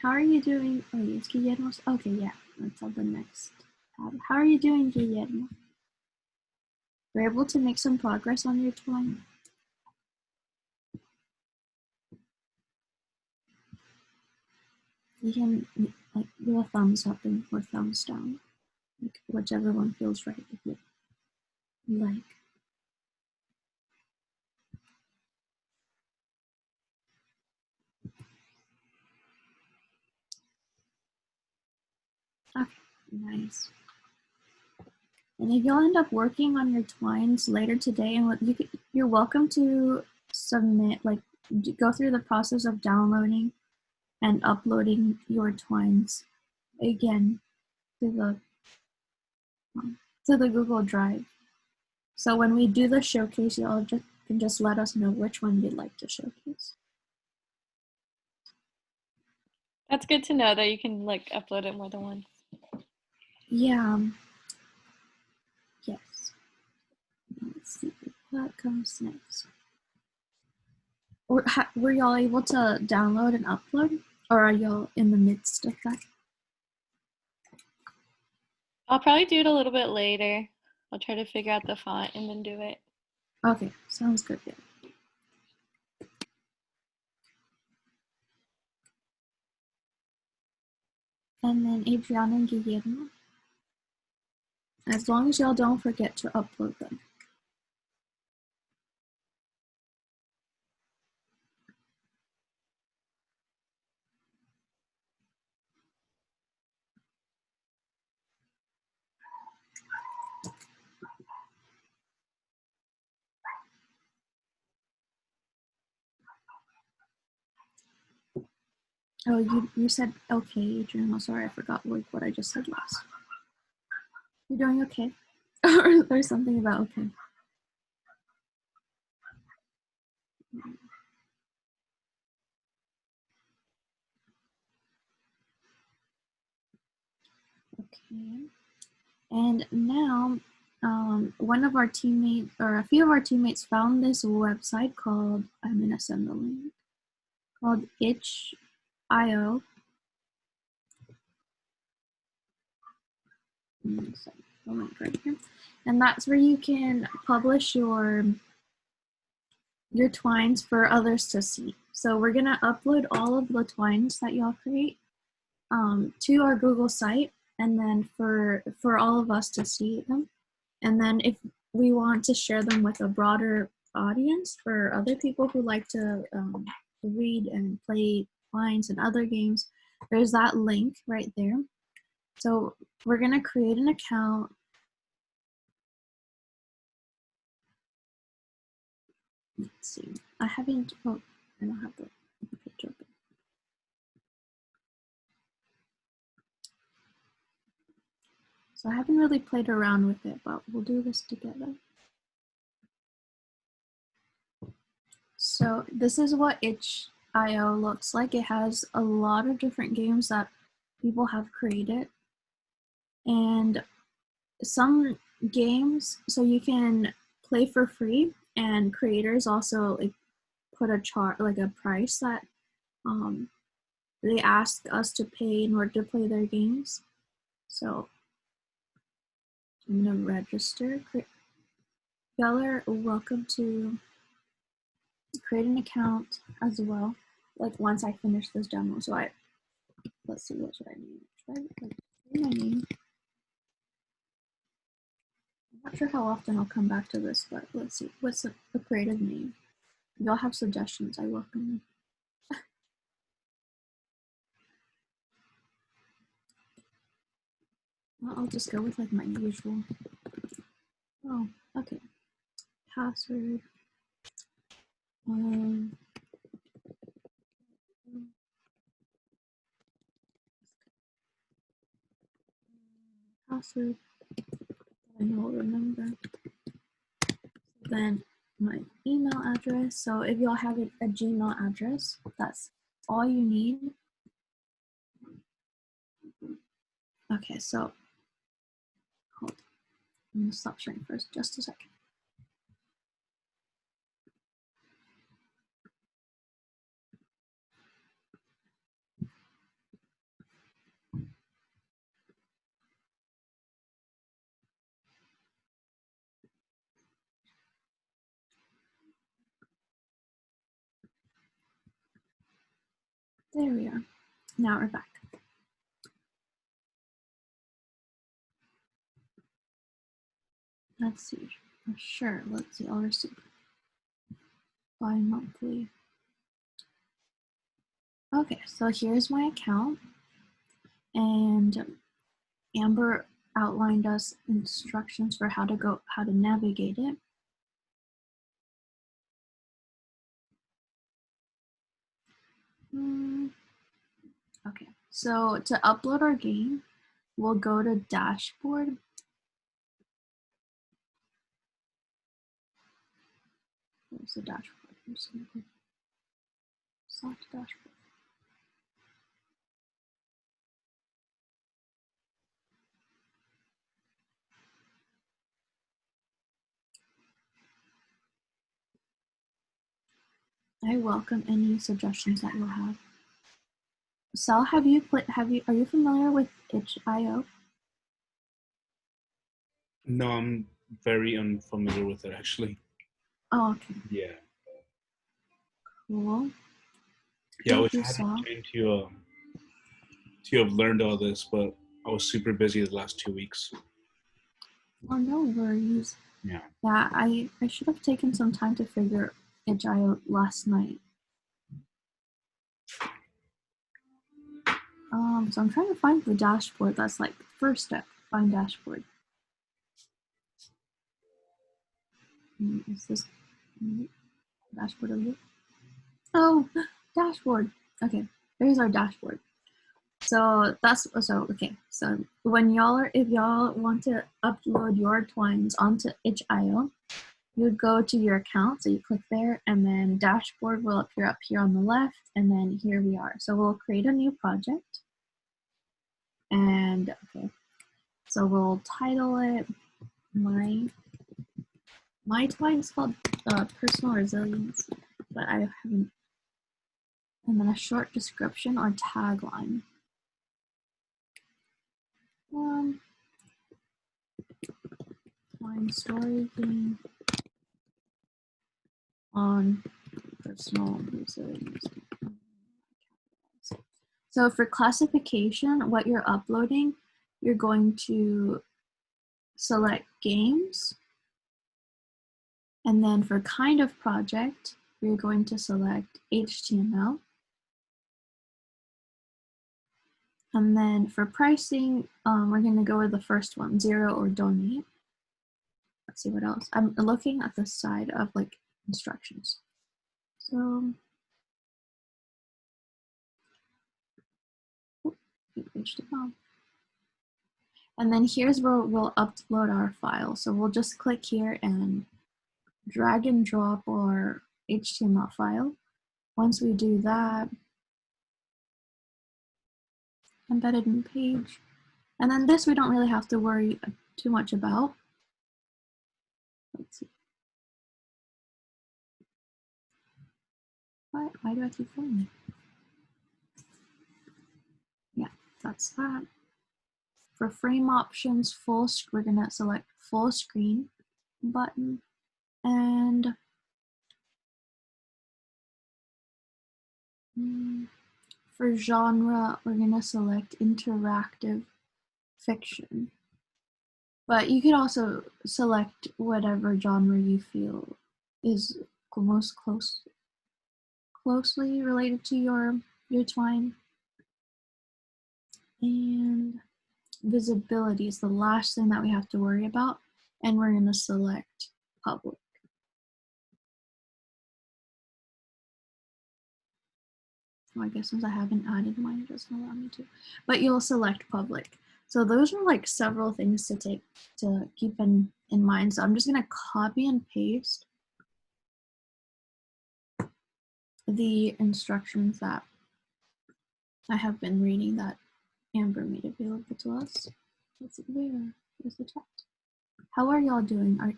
How are you doing? Oh, yes, Guillermo. Okay, yeah, that's on the next tab. How are you doing, Guillermo? Were you able to make some progress on your twine? You can like do a thumbs up or thumbs down, like whichever one feels right with you. Like. Okay, nice. And if you'll end up working on your twines later today, and you're welcome to submit, like go through the process of downloading and uploading your twines again to the Google Drive. So when we do the showcase, y'all can just let us know which one you'd like to showcase. That's good to know that you can like upload it more than once. Yeah. Yes. Let's see what comes next. Were y'all able to download and upload, or are y'all in the midst of that? I'll probably do it a little bit later. I'll try to figure out the font and then do it. Okay, sounds good. Yeah. And then Adriana and Guillermo, as long as y'all don't forget to upload them. Oh, you said okay, Adriana. Sorry, I forgot what I just said last. You're doing okay? Or there's something about okay. Okay. And now, one of our teammates, or a few of our teammates, found this website called, I'm gonna send the link, called itch.io. the link right here. And that's where you can publish your twines for others to see. So we're gonna upload all of the twines that y'all create to our Google site, and then for all of us to see them. And then if we want to share them with a broader audience for other people who like to read and play twines and other games, there's that link right there. So we're gonna create an account. Let's see. I haven't. Oh, I don't have the picture open. So I haven't really played around with it, but we'll do this together. So this is what itch.io looks like. It has a lot of different games that people have created. And some games, so you can play for free, and creators also like put a price that they ask us to pay in order to play their games. So I'm gonna register. Y'all are welcome to create an account as well. Like once I finish this demo, so let's see, what should I name? Should I say my name? I'm not sure how often I'll come back to this, but let's see. What's a creative name? If y'all have suggestions, I welcome them. Well, I'll just go with like my usual. Oh, okay. Password. Password that I know I'll remember. Then my email address. So if y'all have a Gmail address, that's all you need. Okay, so hold on. I'm gonna stop sharing first, just a second. There we are. Now we're back. Let's see. Sure, let's see. I'll receive bi-monthly. Okay, so here's my account, and Amber outlined us instructions for how to navigate it. Okay, so to upload our game, we'll go to dashboard. Where's the dashboard? Select dashboard. I welcome any suggestions that you'll have. Sal, are you familiar with itch.io? No, I'm very unfamiliar with it actually. Oh, okay. Yeah. Cool. Yeah, I was trying to have learned all this, but I was super busy the last 2 weeks. Oh, no worries. Yeah. Yeah, I should have taken some time to figure itch.io last night. So I'm trying to find the dashboard. That's like the first step, find dashboard. Is this dashboard over here? Oh, dashboard. Okay, there's our dashboard. So okay. So if y'all want to upload your twines onto itch.io, you'd go to your account. So you click there, and then dashboard will appear up here on the left, and then here we are. So we'll create a new project. And okay, so we'll title it my twine is called personal resilience, but I haven't. And then a short description or tagline. twine story game on personal users. So for classification, what you're uploading, you're going to select games. And then for kind of project, you're going to select HTML. And then for pricing, we're going to go with the first one, 0 or donate. Let's see what else. I'm looking at the side of like instructions. So, HTML. And then here's where we'll upload our file. So we'll just click here and drag and drop our HTML file. Once we do that, embedded in page. And then this we don't really have to worry too much about. Let's see. Why do I keep finding it? Yeah, that's that. For frame options, we're gonna select full screen button. And for genre, we're gonna select interactive fiction. But you could also select whatever genre you feel is most closely related to your twine. And visibility is the last thing that we have to worry about. And we're gonna select public. I guess since I haven't added mine, it doesn't allow me to. But you'll select public. So those are like several things to keep in mind. So I'm just gonna copy and paste the instructions that I have been reading that Amber made available to us. Let's see, where's the chat? How are y'all doing? Okay,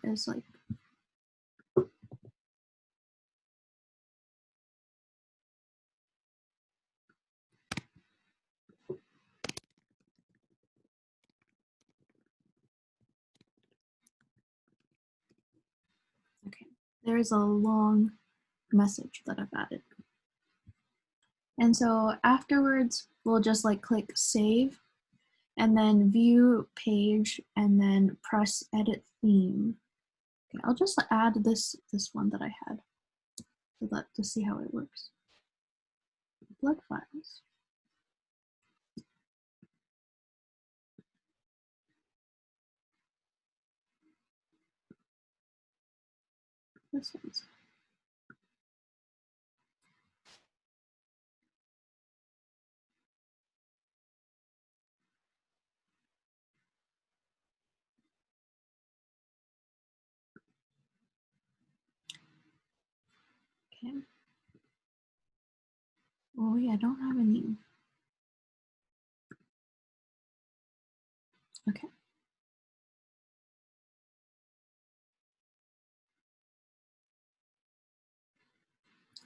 there's a long message that I've added. And so afterwards, we'll just like click save and then view page and then press edit theme. Okay, I'll just add this one that I had to see how it works. Blood files. This one's. Okay. Oh yeah, I don't have any. Okay.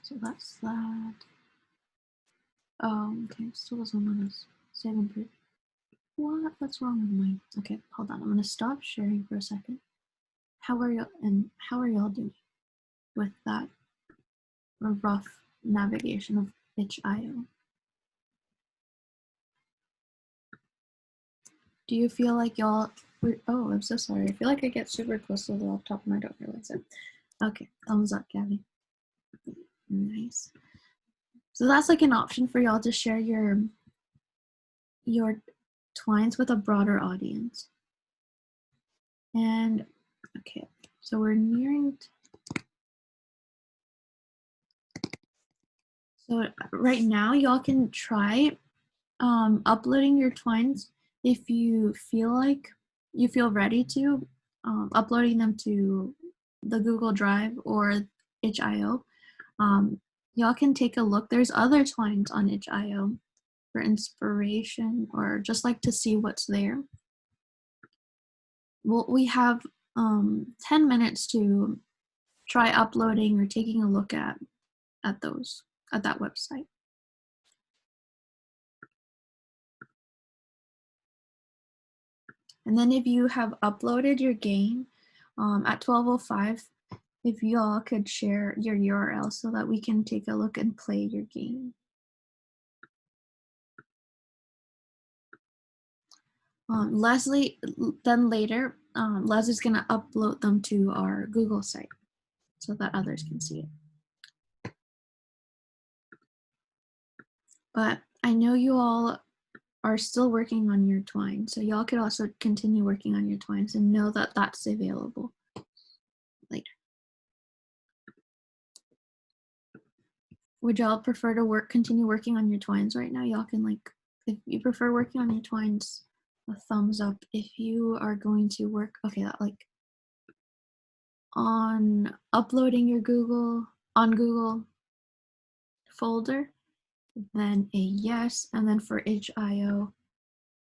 So that's that. Okay, still doesn't want to save and print. What's wrong with mine? Okay, hold on. I'm gonna stop sharing for a second. How are y'all doing with that rough navigation of itch.io? Do you feel like y'all? Oh, I'm so sorry. I feel like I get super close to the laptop and I don't realize it. Okay, thumbs up, Gabby. Nice. So that's like an option for y'all to share your twines with a broader audience. And okay, so we're nearing. So right now, y'all can try uploading your twines if you feel ready to, uploading them to the Google Drive or itch.io. Y'all can take a look. There's other twines on itch.io for inspiration or just like to see what's there. Well, we have 10 minutes to try uploading or taking a look at that website. And then if you have uploaded your game, At 12:05, if y'all could share your URL so that we can take a look and play your game. Leslie, then later, Leslie's gonna upload them to our Google site so that others can see it. But I know you all are still working on your twine, so y'all could also continue working on your twines and know that that's available later. Would y'all prefer to continue working on your twines right now? Y'all can, like, if you prefer working on your twines, a thumbs up. If you are going to work, okay, like on uploading your Google folder, then a yes, and then for HIO,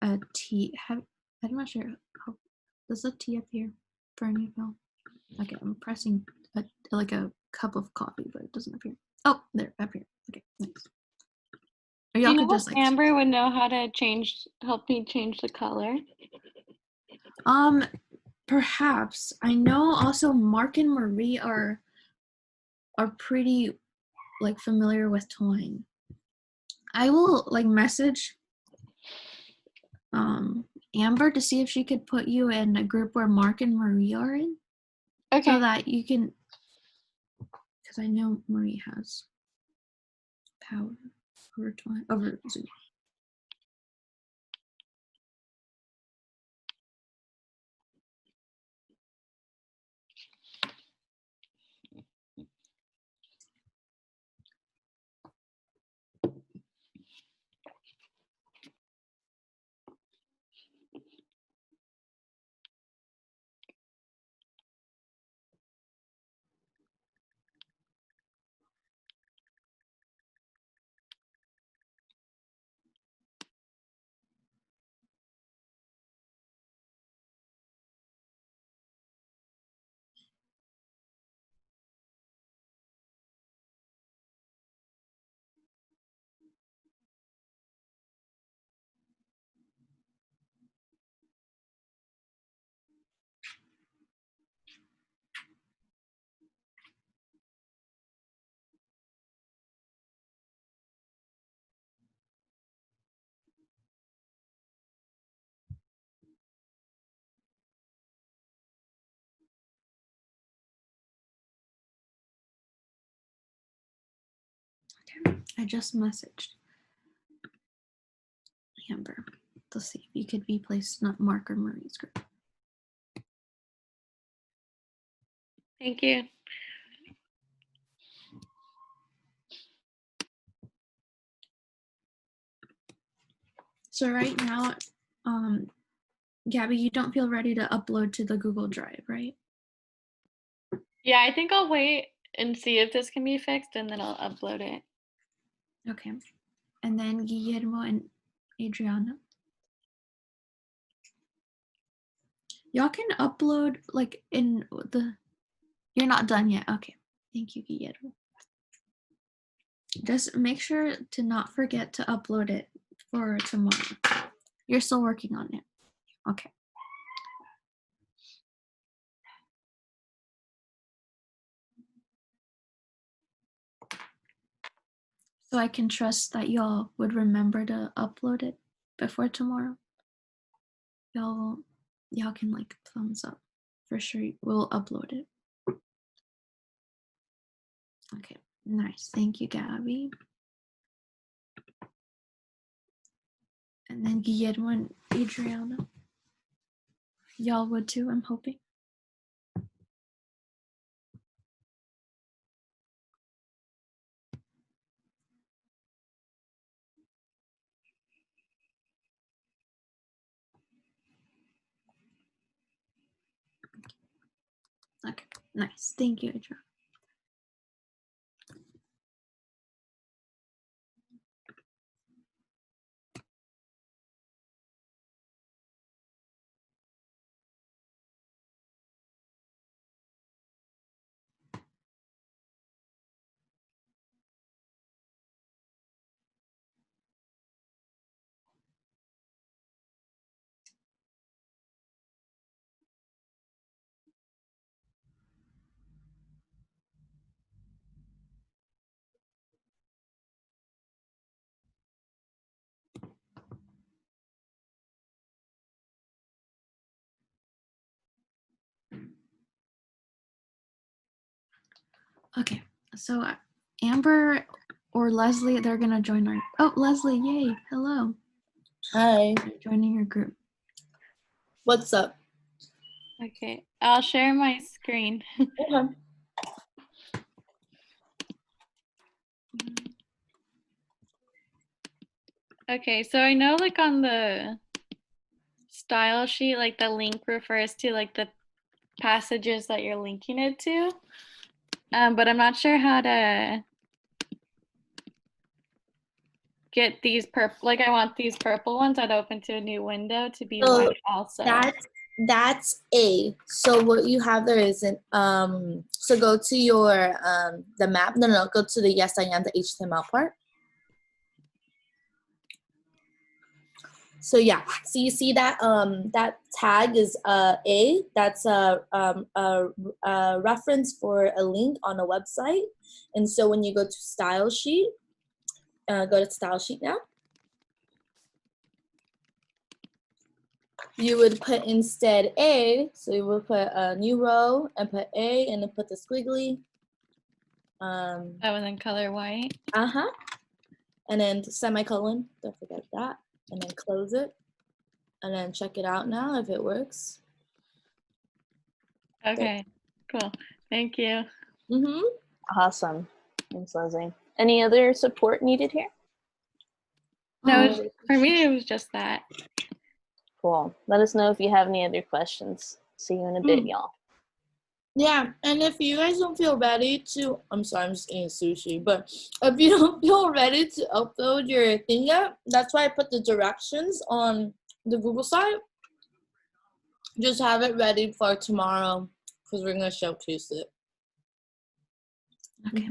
a T. I'm not sure. Does a T appear for any of y'all? Okay, I'm pressing like a cup of coffee, but it doesn't appear. Oh, there, up here. Okay, nice. Or y'all could just like. Amber would know how to help me change the color. Perhaps. I know also Mark and Marie are pretty like familiar with twine. I will like message Amber to see if she could put you in a group where Mark and Marie are in. Okay. So that you can, because I know Marie has power over twine over Zoom. I just messaged Amber to see if you could be placed in Mark or Marie's group. Thank you. So right now, Gabby, you don't feel ready to upload to the Google Drive, right? Yeah, I think I'll wait and see if this can be fixed and then I'll upload it. Okay. And then Guillermo and Adriana. Y'all can upload like in the, you're not done yet. Okay. Thank you, Guillermo. Just make sure to not forget to upload it for tomorrow. You're still working on it. Okay. So I can trust that y'all would remember to upload it before tomorrow. Y'all can like thumbs up. For sure, we'll upload it. Okay, nice. Thank you, Gabby. And then Guillermo and Adriana. Y'all would too, I'm hoping. Okay, nice. Thank you, Adriana. Okay, so Amber or Leslie, they're gonna join our. Oh, Leslie, yay! Hello. Hi. They're joining your group. What's up? Okay, I'll share my screen. Okay. Okay, so I know like on the style sheet, like the link refers to like the passages that you're linking it to. But I'm not sure how to get these purple, like I want these purple ones that open to a new window to be So white also. that's A. So what you have there isn't so go to your the map. No, go to the yes I am, the HTML part. So yeah, so you see that that tag is A. That's a reference for a link on a website. And so when you go to style sheet, go to style sheet now. You would put instead A, so you would put a new row and put A and then put the squiggly. Oh, and then color white. Uh-huh. And then semicolon, don't forget that. And then close it. And then check it out now if it works. Okay, cool. Thank you. Mm-hmm. Awesome. Thanks, Leslie. Any other support needed here? No, for me, it was just that. Cool. Let us know if you have any other questions. See you in a bit, y'all. Yeah, and if you guys don't feel ready to, I'm sorry, I'm just eating sushi, but if you don't feel ready to upload your thing yet, that's why I put the directions on the Google site. Just have it ready for tomorrow because we're going to showcase it. Okay.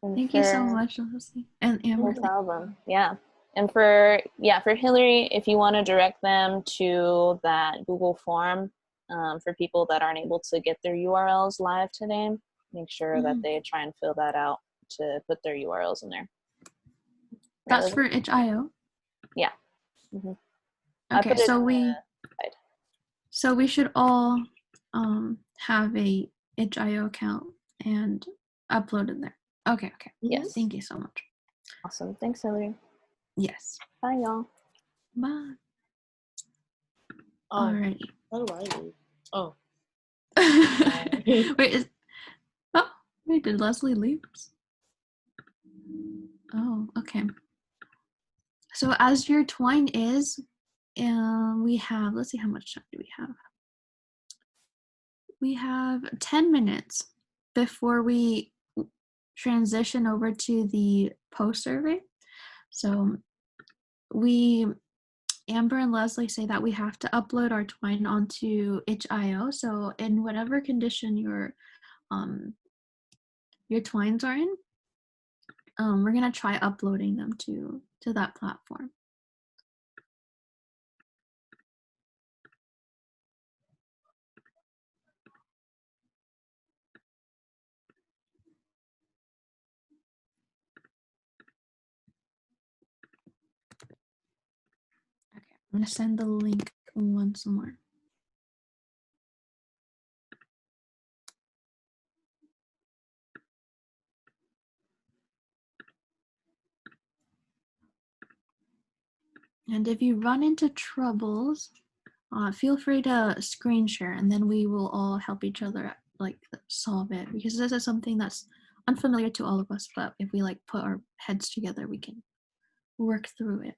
And Thank you so much, Leslie. And Amber. No problem. Yeah. And for Hillary, if you want to direct them to that Google form for people that aren't able to get their URLs live today, make sure that they try and fill that out to put their URLs in there. That's for itch.io. Yeah. Okay, so we should all have a itch.io account and upload it there. Okay. Yes. Thank you so much. Awesome. Thanks, Hillary. Yes. Bye, y'all. Bye. Oh, Alrighty. how do I leave? Oh. Wait, did Leslie leave? Oh, okay. So as your twine is, we have, let's see, how much time do we have? We have 10 minutes before we transition over to the post survey. So Amber and Leslie say that we have to upload our twine onto itch.io. So in whatever condition your twines are in, we're gonna try uploading them to that platform. Okay, I'm gonna send the link once more. And if you run into troubles, feel free to screen share, and then we will all help each other like solve it, because this is something that's unfamiliar to all of us. But if we like put our heads together, we can work through it.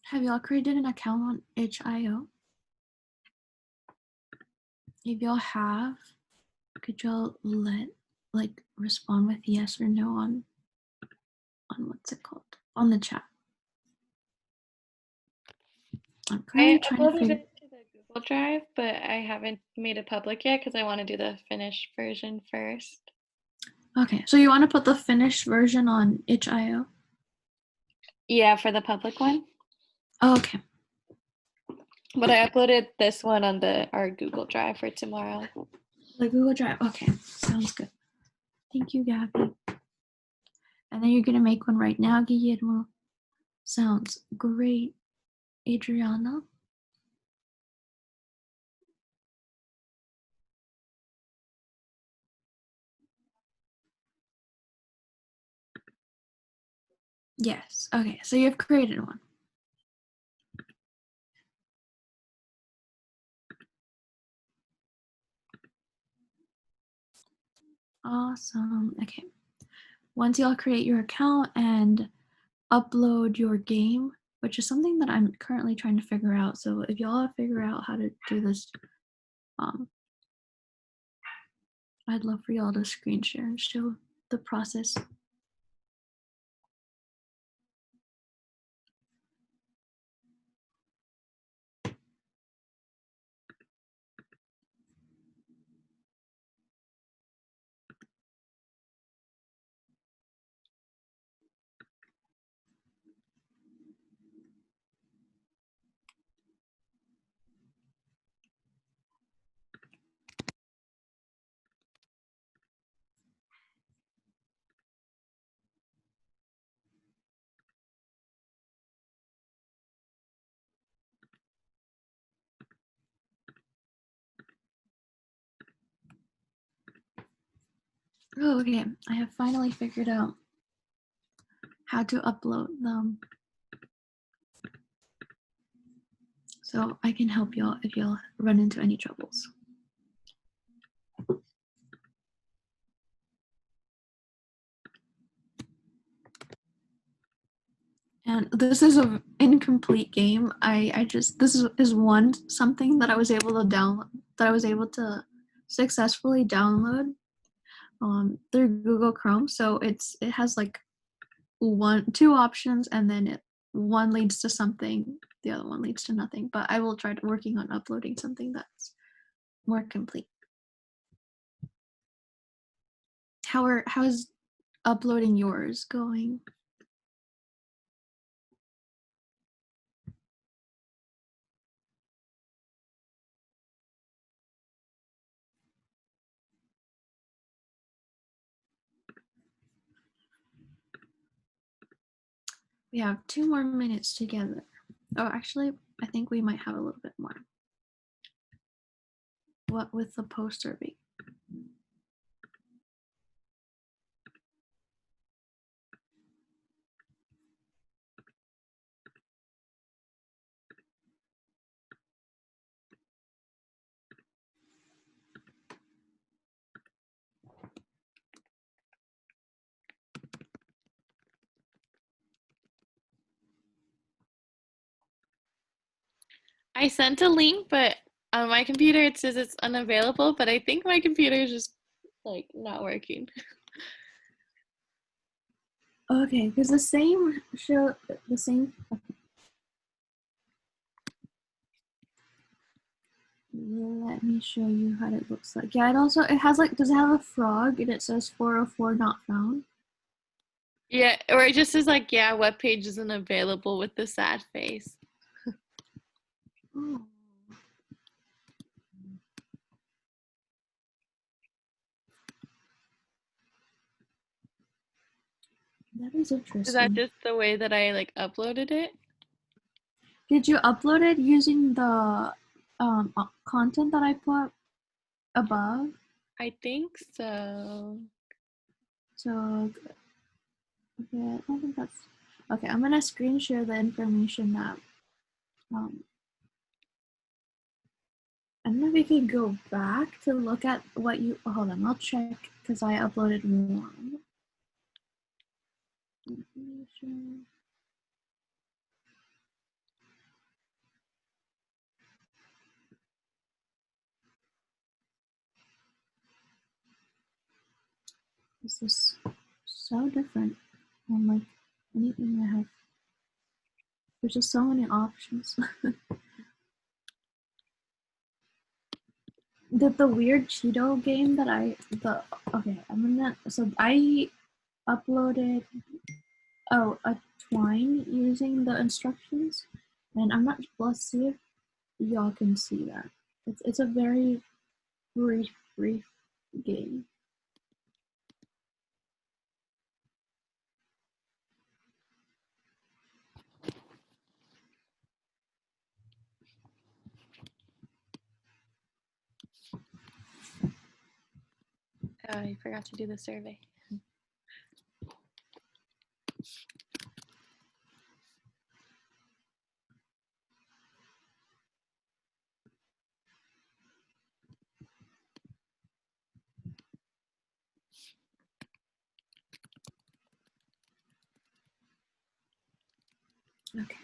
Have y'all created an account on itch.io? If y'all have, could y'all respond with yes or no on what's it called? On the chat. I'm currently I trying to uploaded figure. it to the Google Drive, but I haven't made it public yet because I want to do the finished version first. Okay, so you want to put the finished version on itch.io? Yeah, for the public one. Oh, okay. But I uploaded this one on our Google Drive for tomorrow. The Google Drive. Okay, sounds good. Thank you, Gabby. And then you're gonna make one right now, Guillermo. Sounds great. Adriana. Yes. Okay, so you've created one. Awesome. Okay. Once y'all create your account and upload your game, which is something that I'm currently trying to figure out. So if y'all figure out how to do this, I'd love for y'all to screen share and show the process. Oh, okay. I have finally figured out how to upload them. So I can help y'all if y'all run into any troubles. And this is an incomplete game. This is something that I was able to download, that I was able to successfully download through Google Chrome. So it has like two options, and then one leads to something, the other one leads to nothing. But I will try working on uploading something that's more complete. How's uploading yours going? We have 2 more minutes together. Oh, actually, I think we might have a little bit more. What with the post survey? I sent a link, but on my computer it says it's unavailable, but I think my computer is just like not working. Okay, because the same. Let me show you how it looks like. Yeah, it has like, does it have a frog and it says 404 not found? Yeah, or it just says like, yeah, web page isn't available with the sad face. Oh. That is interesting. Is that just the way that I like uploaded it? Did you upload it using the content that I put above? I think so. So, okay, I don't think that's okay. I'm gonna screen share the information that I don't know if you can go back to look at what you. Hold on, I'll check because I uploaded one. Information. This is so different from like anything I have. There's just so many options. The weird Cheeto game that I uploaded a twine using the instructions, and I'm not. Let's see if y'all can see that. It's a very brief game. Oh, I forgot to do the survey. Okay.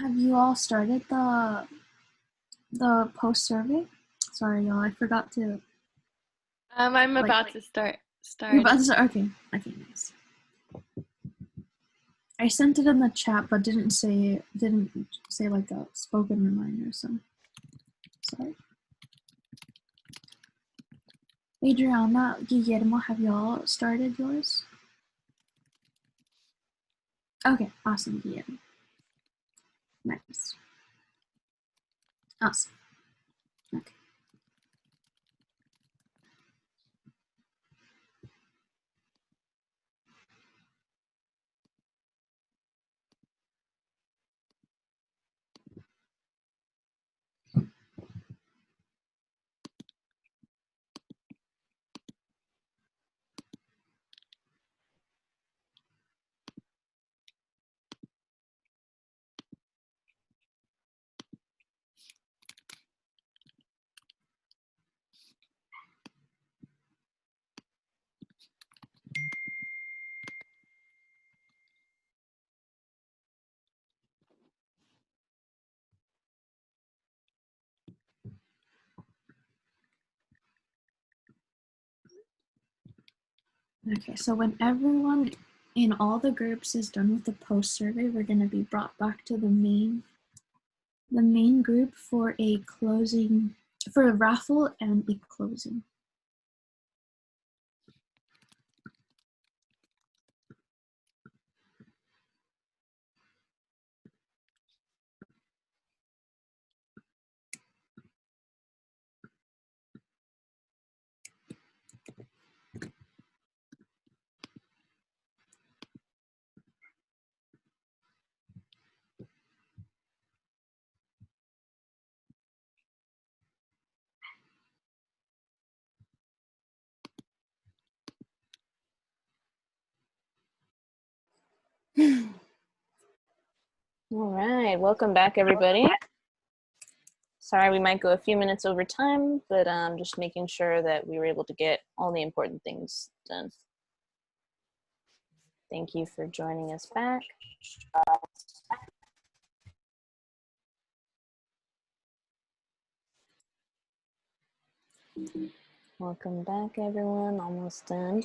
Have you all started the post survey? Sorry, y'all. I forgot to. I'm about to start. You're about to start. Okay. Okay. Nice. I sent it in the chat, but didn't say like a spoken reminder. So sorry. Adriana, Guillermo, have y'all started yours? Okay, awesome, Guillermo. Nice. Awesome. Okay. Okay, so when everyone in all the groups is done with the post survey, we're going to be brought back to the main group for a raffle and a closing. All right, welcome back, everybody. Sorry, we might go a few minutes over time, but just making sure that we were able to get all the important things done. Thank you for joining us back. Welcome back, everyone. Almost done.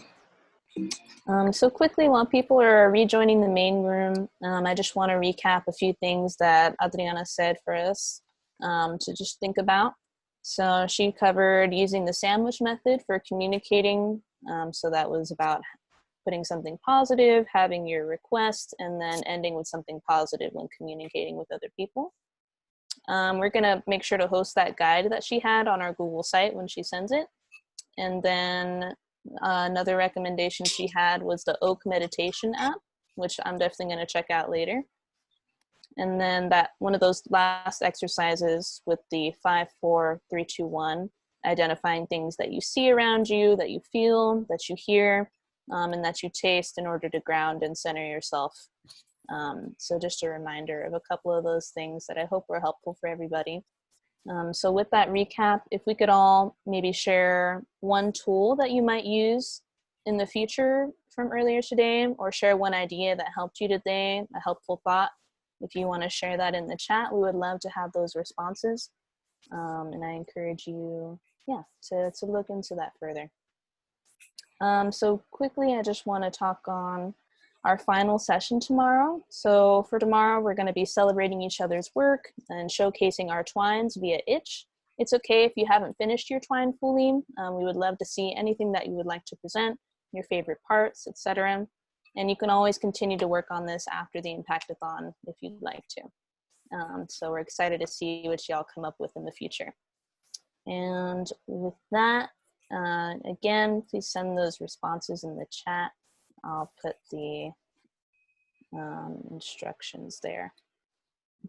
So quickly, while people are rejoining the main room, I just want to recap a few things that Adriana said for us to just think about. So she covered using the sandwich method for communicating. So that was about putting something positive, having your request, and then ending with something positive when communicating with other people. We're going to make sure to host that guide that she had on our Google site when she sends it. And then another recommendation she had was the Oak Meditation app, which I'm definitely going to check out later. And then that one of those last exercises with the 5, 4, 3, 2, 1, identifying things that you see around you, that you feel, that you hear, and that you taste in order to ground and center yourself. So just a reminder of a couple of those things that I hope were helpful for everybody. So with that recap, if we could all maybe share one tool that you might use in the future from earlier today, or share one idea that helped you today, a helpful thought. If you want to share that in the chat, we would love to have those responses. And I encourage you yeah, to look into that further. So quickly, I just want to talk on our final session tomorrow. So for tomorrow, we're going to be celebrating each other's work and showcasing our twines via itch. It's okay if you haven't finished your twine fully. We would love to see anything that you would like to present, your favorite parts, etc. And you can always continue to work on this after the Impactathon if you'd like to. So we're excited to see what y'all come up with in the future. And with that, again, please send those responses in the chat. I'll put the instructions there.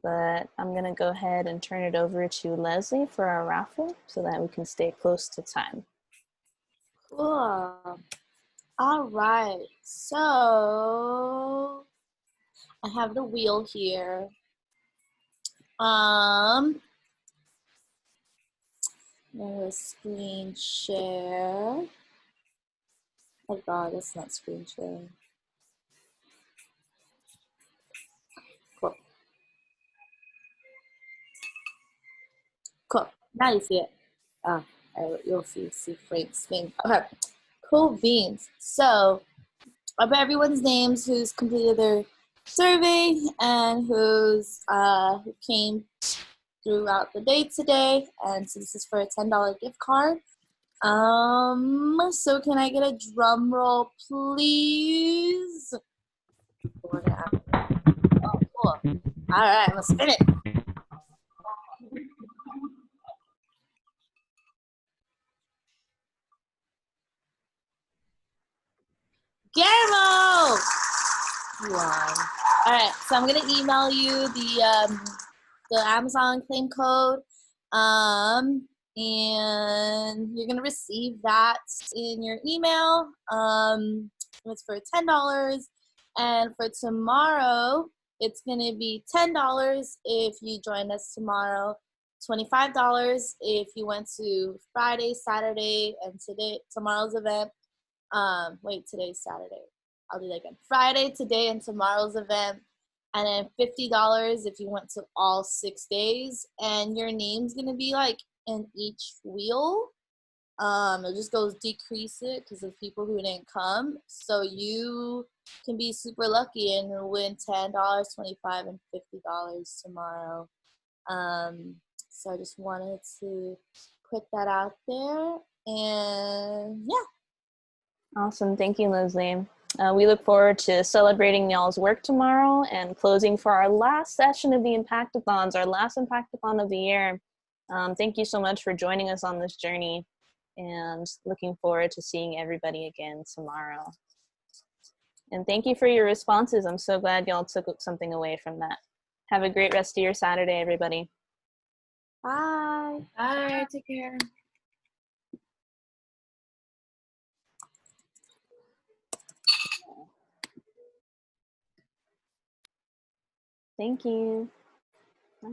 But I'm gonna go ahead and turn it over to Leslie for our raffle so that we can stay close to time. Cool. All right. So I have the wheel here. I'm gonna screen share. Oh God, that's not screen share. Cool. Cool. Now you see it. You'll see Frank's thing. Okay. Cool beans. So I bet everyone's names who's completed their survey and who came throughout the day today. And so this is for a $10 gift card. So can I get a drum roll, please? Oh, cool. All right, let's spin it. Guillermo! All right, so I'm gonna email you the Amazon claim code, and you're gonna receive that in your email. It's for $10, and for tomorrow, it's gonna be $10 if you join us tomorrow. $25 if you went to Friday, Saturday, and tomorrow's event. Today's Saturday. I'll do that again. Friday, today, and tomorrow's event. And then $50 if you went to all 6 days. And your name's going to be like in each wheel. It just goes decrease it because of people who didn't come. So you can be super lucky and win $10, $25, and $50 tomorrow. So I just wanted to put that out there. And yeah. Awesome, thank you, Leslie. We look forward to celebrating y'all's work tomorrow and closing for our last session of the Impactathons, our last Impactathon of the year. Thank you so much for joining us on this journey and looking forward to seeing everybody again tomorrow. And thank you for your responses. I'm so glad y'all took something away from that. Have a great rest of your Saturday, everybody. Bye. Bye. Take care. Thank you. Bye.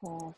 Yeah.